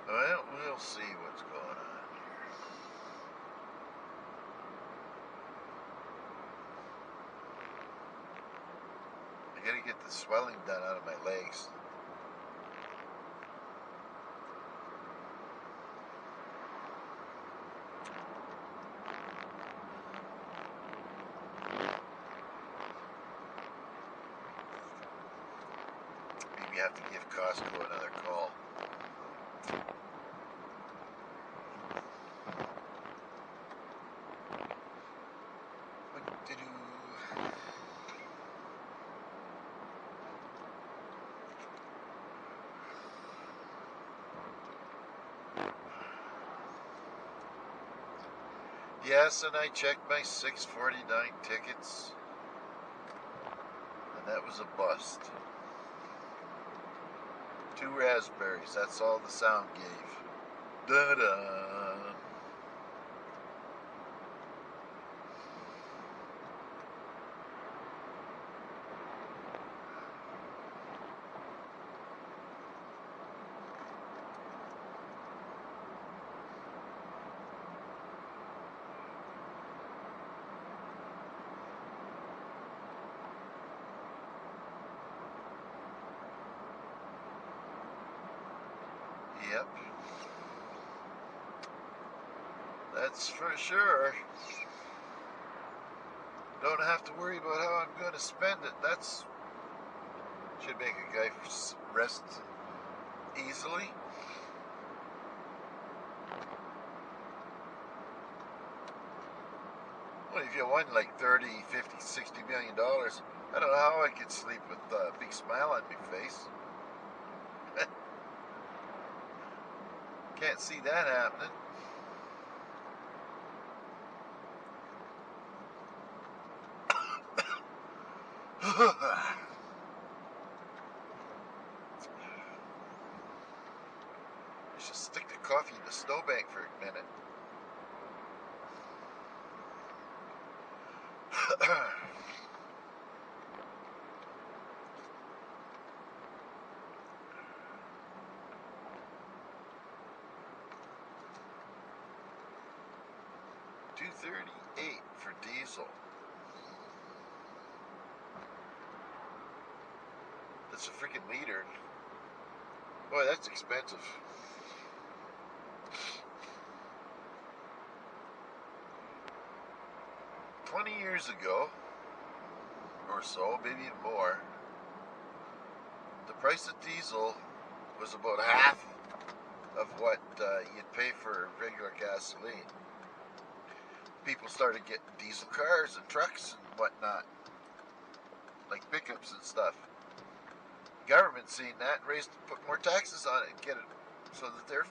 [SPEAKER 1] Well, we'll see what's going on here. I gotta get the swelling done out of my legs. Maybe I have to give Costco another call. Yes, and I checked my 649 tickets, and that was a bust. 2 raspberries, that's all the sound gave. Da-da! Yep. That's for sure. Don't have to worry about how I'm going to spend it. That's should make a guy rest easily. Well, if you won like 30, 50, 60 million dollars, I don't know how I could sleep with a big smile on my face. Can't see that happening. I should stick the coffee in the snowbank for a minute. $2.38 for diesel. That's a freaking liter. Boy, that's expensive. $20 years ago, or so, maybe even more, the price of diesel was about half of what you'd pay for regular gasoline. people started getting diesel cars and trucks and whatnot, like pickups and stuff. Government seen that and put more taxes on it and get it so that they're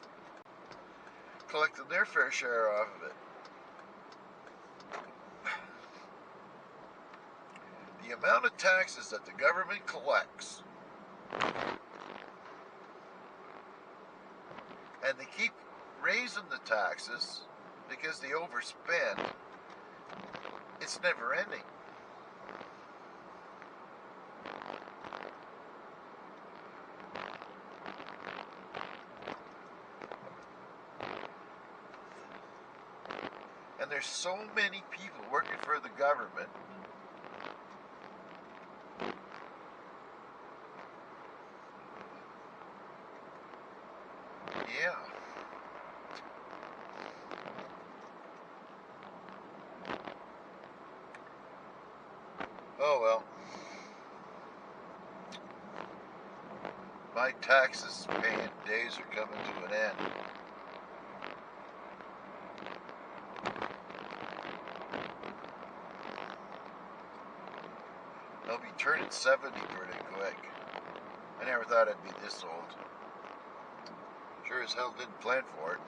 [SPEAKER 1] collecting their fair share off of it. The amount of taxes that the government collects, and they keep raising the taxes because they overspend, it's never ending. And there's so many people working for the government yeah. Oh well. My taxes paying days are coming to an end. I'll be turning 70 pretty quick. I never thought I'd be this old. Sure as hell didn't plan for it.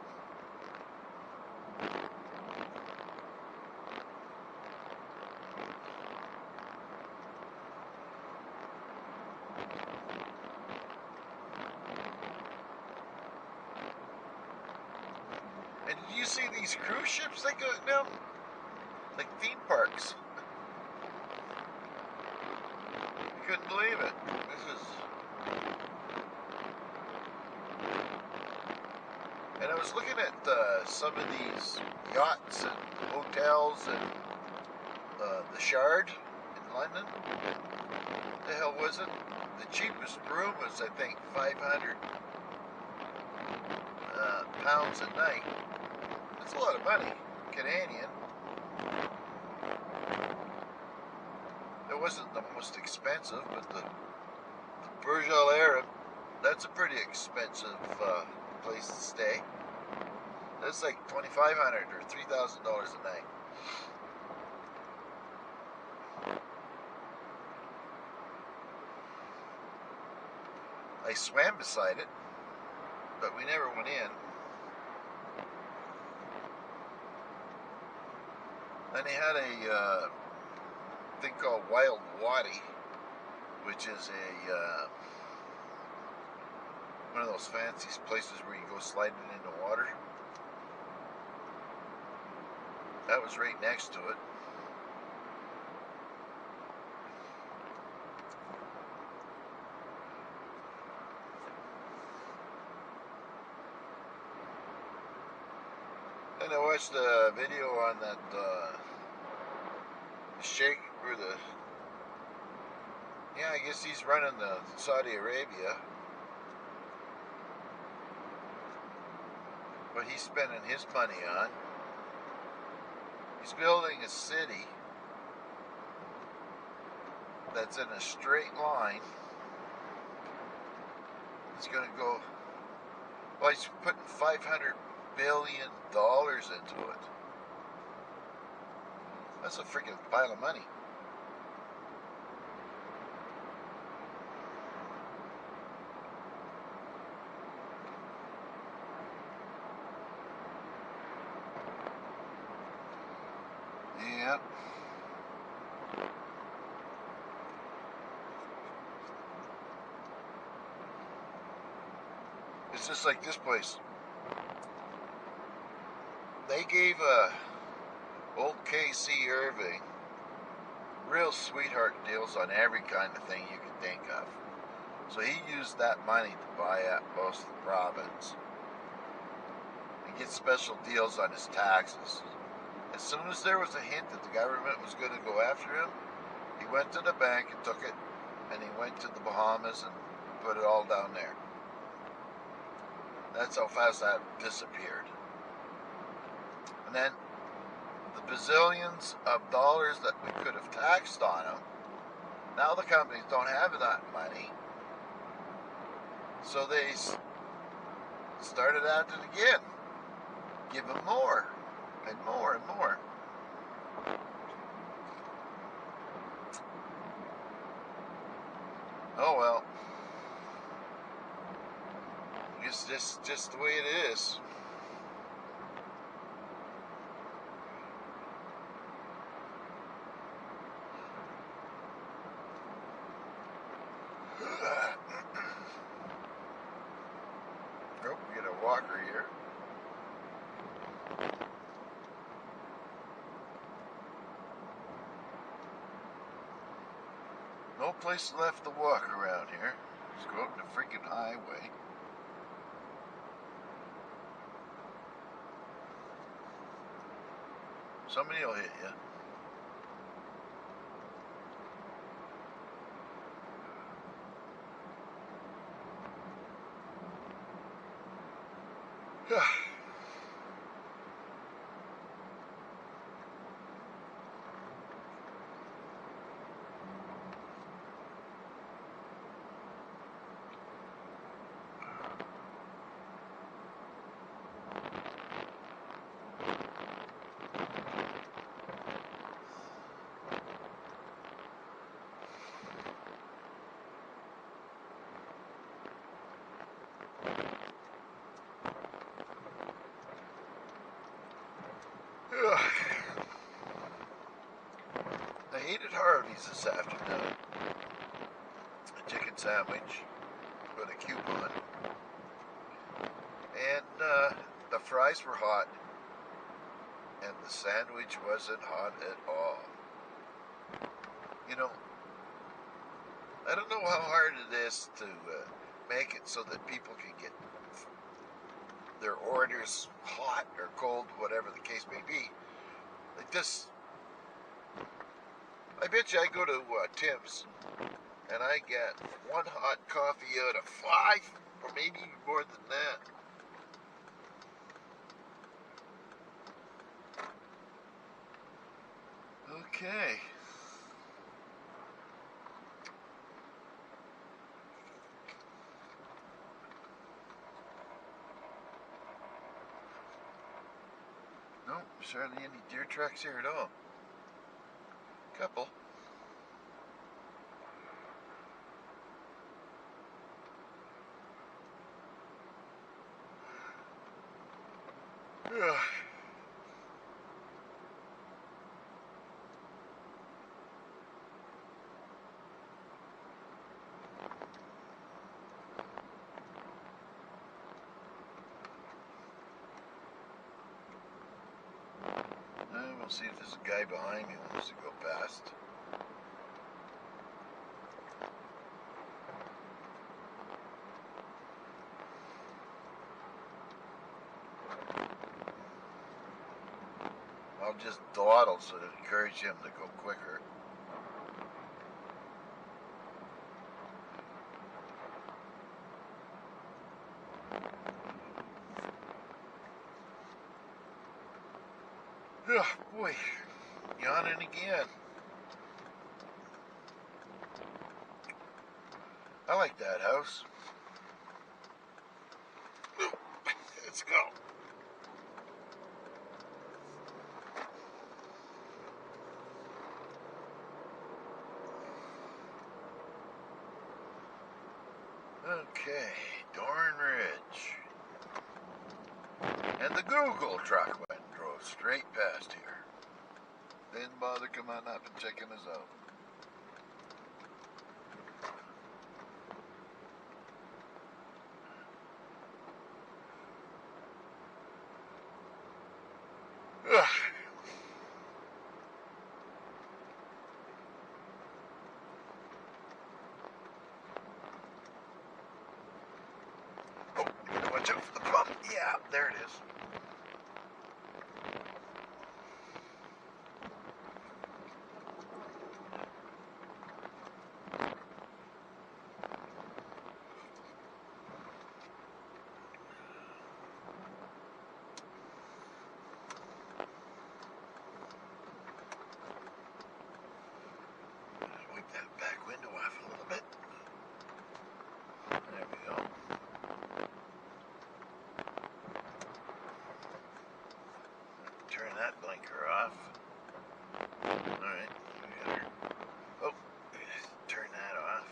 [SPEAKER 1] And did you see these cruise ships that go down? Like theme parks. I couldn't believe it. And I was looking at some of these yachts and hotels and the Shard in London. What the hell was it? The cheapest room was, I think, 500 pounds a night. That's a lot of money, Canadian. It wasn't the most expensive, but the Burj Al Arab, that's a pretty expensive place to stay. That's like $2,500 or $3,000 a night. I swam beside it, but we never went in. Then they had a thing called Wild Wadi, which is a one of those fancy places where you go sliding into water. That was right next to it. And I watched a video on that Sheikh, or I guess he's running the Saudi Arabia. What he's spending his money on. He's building a city that's in a straight line. It's going to go, well, he's putting $500 billion into it. That's a freaking pile of money. Yeah. It's just like this place. They gave old KC Irving real sweetheart deals on every kind of thing you can think of. So he used that money to buy up most of the province and get special deals on his taxes. As soon as there was a hint that the government was going to go after him, he went to the bank and took it, and he went to the Bahamas and put it all down there. That's how fast that disappeared. And then the bazillions of dollars that we could have taxed on him, now the companies don't have that money, so they started at it again. Give him more and more and more. Oh well. It's just the way it is. Oh, we get a walker here. No place left to walk around here. Just go up the freaking highway. Somebody will hit you. I ate at Harvey's this afternoon. A chicken sandwich with a coupon. And the fries were hot. And the sandwich wasn't hot at all. You know, I don't know how hard it is to make it so that people can get their orders hot or cold, whatever the case may be. Like this, I bet you I go to Tim's and I get one hot coffee out of 5, or maybe more than that. Okay. Nope, there's hardly any deer tracks here at all. Couple. Ugh. We'll see if there's a guy behind me who wants to go past. I'll just dawdle so to encourage him to go quicker. Oh boy, yawning again. I like that house. Let's go. Okay, Dorn Ridge. And the Google truck went and drove straight past here. Didn't bother coming up and checking us out. Ugh. Oh, you gotta watch out for the bump. Yeah, there it is. Wipe that back window off a little bit. There we go. Turn that blinker off. Alright, we got her. Oh, turn that off.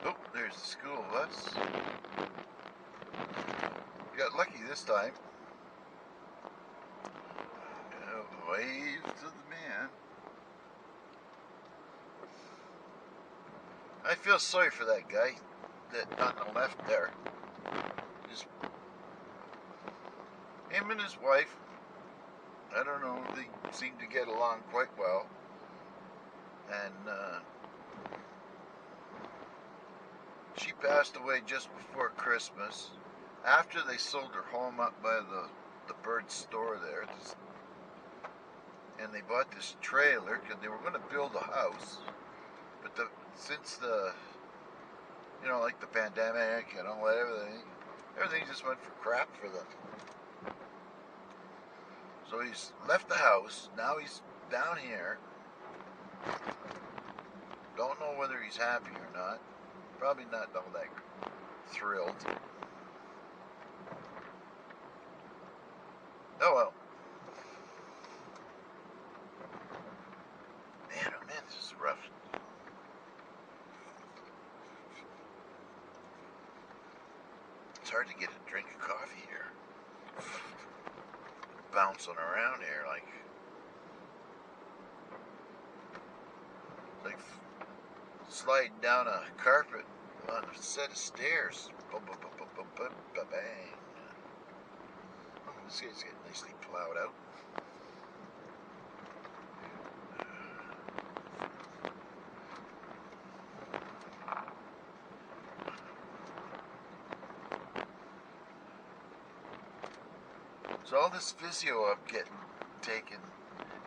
[SPEAKER 1] Oh, there's the school bus. Got lucky this time. Wave to the man. I feel sorry for that guy that on the left there. Just him and his wife, I don't know, they seem to get along quite well. And she passed away just before Christmas, after they sold her home up by the Burtts store there. And they bought this trailer because they were going to build a house. But since the, like the pandemic and all that, everything just went for crap for them. So he's left the house. Now he's down here. Don't know whether he's happy or not. Probably not all that thrilled. Oh well. Man, oh man, this is rough. It's hard to get a drink of coffee here. Bouncing around here like sliding down a carpet on a set of stairs. Bang. Oh, this guy's getting nicely plowed out. So all this physio I'm getting taken,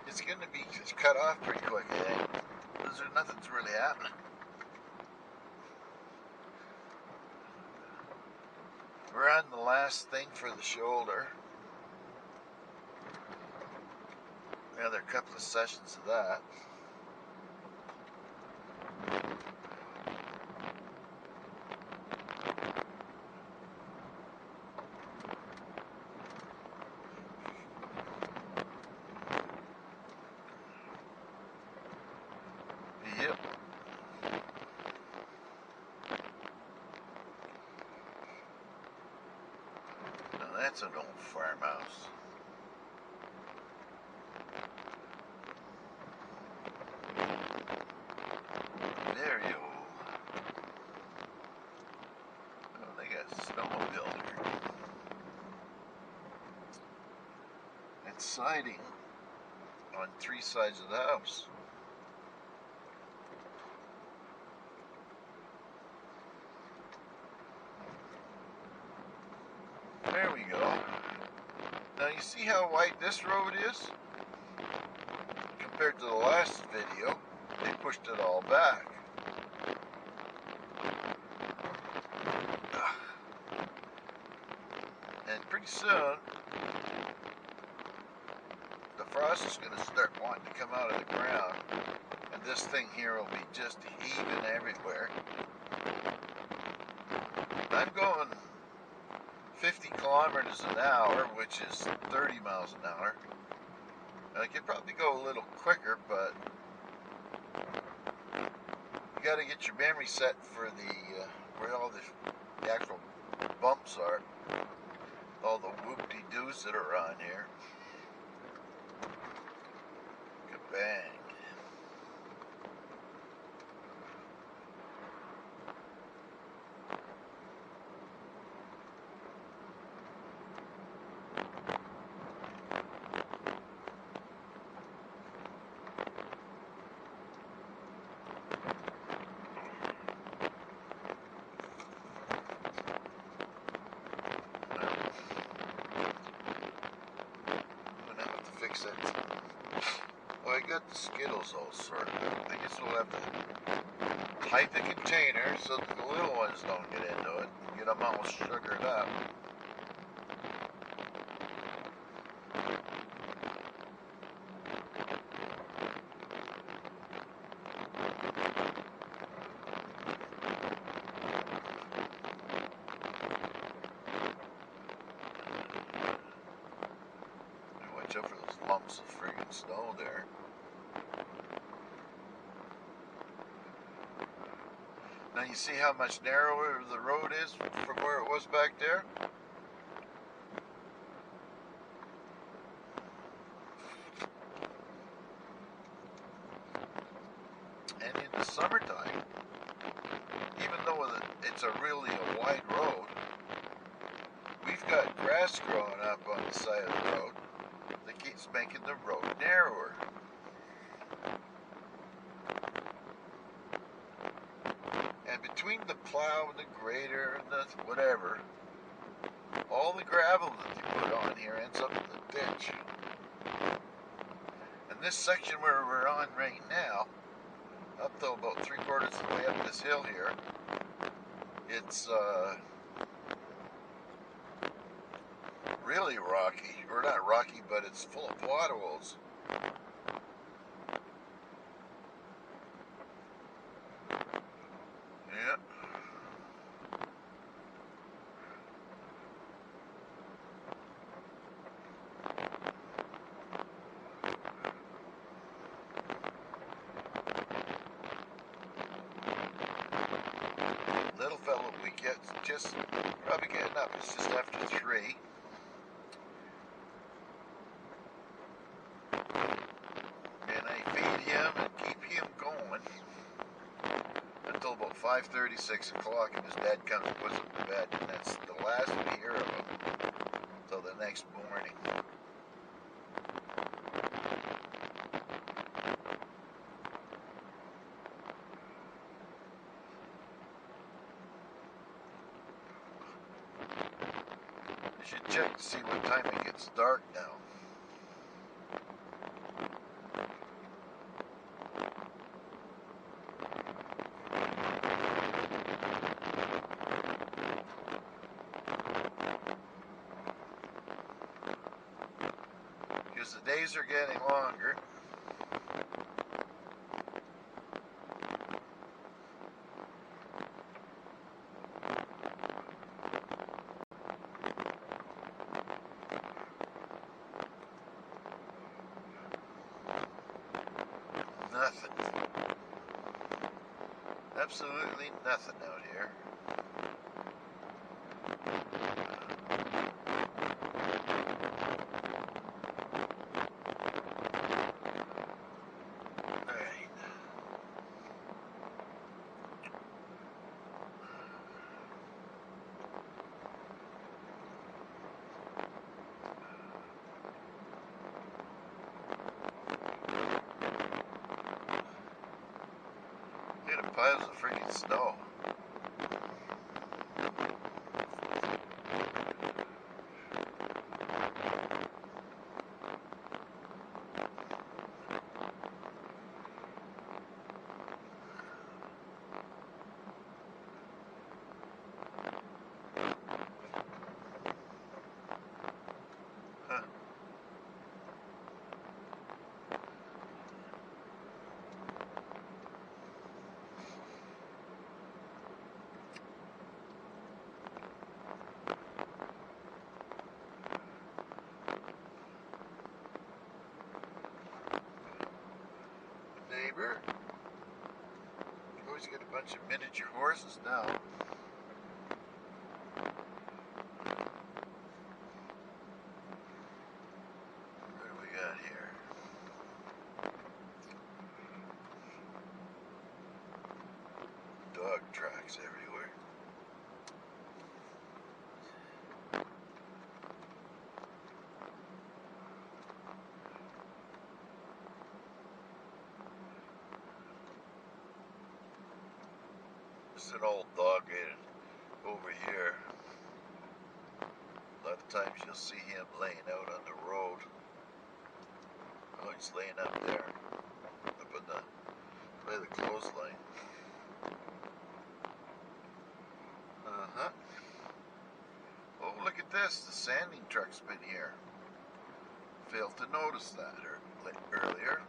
[SPEAKER 1] it's going to be cut off pretty quick, I think, because nothing's really happening. We're on the last thing for the shoulder. Another couple of sessions of that. Yep. Now that's an old farmhouse. Very old. Oh, they got a snowmobile here. And siding on 3 sides of the house. There we go. Now you see how wide this road is? Compared to the last video, they pushed it all back. And pretty soon, the frost is going to start wanting to come out of the ground, and this thing here will be just heaving everywhere. I'm going 50 kilometers an hour, which is 30 miles an hour. I could probably go a little quicker, but you got to get your memory set for the where all the actual bumps are, all the whoop-de-doos that are on here. Kabang. Fix it. Well, I got the Skittles all sorted out. I guess we'll have to hide the container so that the little ones don't get into it. Get them all sugared up. watch out for those lumps of friggin' snow there. Now you see how much narrower the road is from where it was back there? And in the summertime, even though it's a really wide road, we've got grass growing up on the side of the road that keeps making the road narrower. And between the plow and the grader and the whatever, all the gravel that they put on here ends up in the ditch. And this section where we're on right now, up to about 3/4 of the way up this hill here, it's really rocky, or not rocky, but it's full of potholes. Yeah. Little fellow we get just probably getting up. It's just after 3. And I feed him and keep him going until about 5:30, 6 o'clock, and his dad comes and puts him to bed, and that's the last we hear of him until the next morning. You should check to see what time it gets dark now. Because the days are getting longer. Nothing. Absolutely nothing out here. Alright. Look at the piles of freaking snow. Huh. Neighbor. You always get a bunch of miniature horses now. What do we got here? Dog tracks everywhere. There's an old dog in over here. A lot of times you'll see him laying out on the road. Oh, he's laying up there, up on the by the clothesline. Uh-huh. Oh, look at this. The sanding truck's been here. Failed to notice that earlier.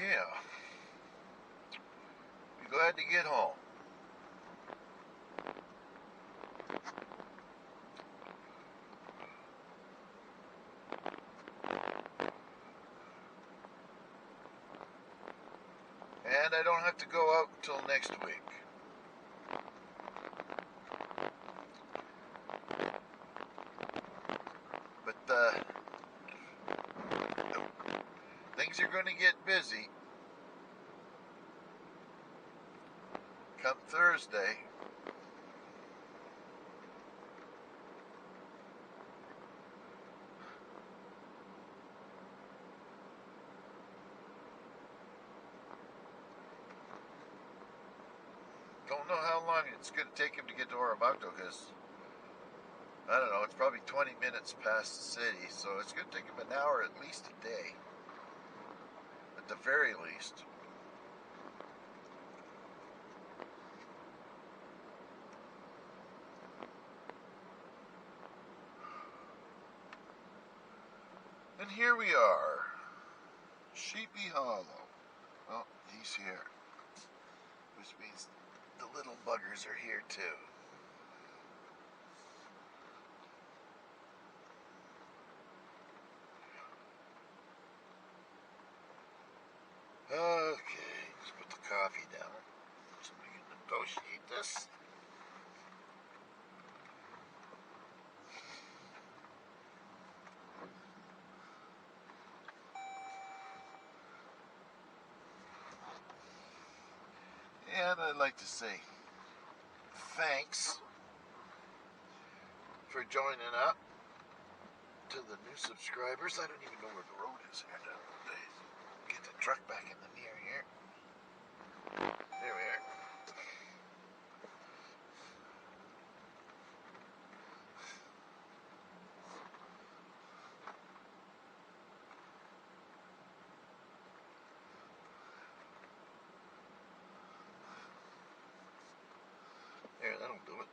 [SPEAKER 1] Yeah. Be glad to get home. And I don't have to go out until next week. But things are going to get busy come Thursday. Don't know how long it's going to take him to get to Oromocto, because I don't know, it's probably 20 minutes past the city, so it's going to take him an hour at least a day, at the very least. And here we are, Sheepy Hollow. Oh, he's here, which means the little buggers are here too. Okay, let's put the coffee down so we can negotiate this. And I'd like to say thanks for joining up to the new subscribers. I don't even know where the road is here now. Get the truck back in the near here. There we are. There, that'll do it.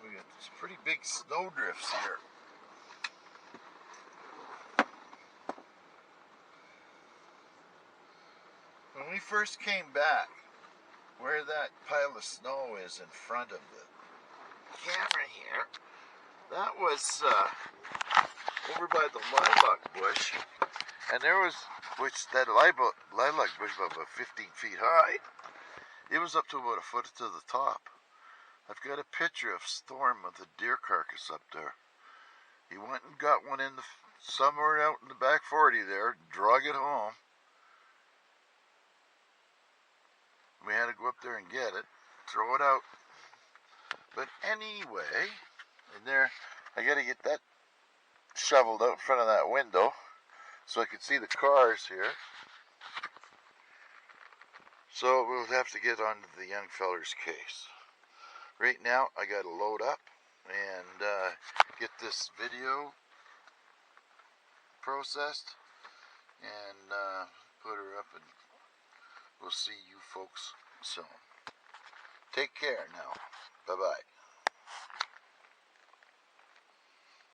[SPEAKER 1] We got some pretty big snow drifts here. When we first came back, where that pile of snow is in front of the camera here, that was over by the lilac bush, and there was, which that lilac bush was about 15 feet high. It was up to about a foot to the top. I've got a picture of Storm with a deer carcass up there. He went and got one in somewhere out in the back 40 there, drug it home. We had to go up there and get it, throw it out. But anyway, in there, I got to get that shoveled out in front of that window so I can see the cars here. So we'll have to get onto the young feller's case. Right now, I got to load up and get this video processed and put her up, and we'll see you folks soon. Take care now. Bye-bye.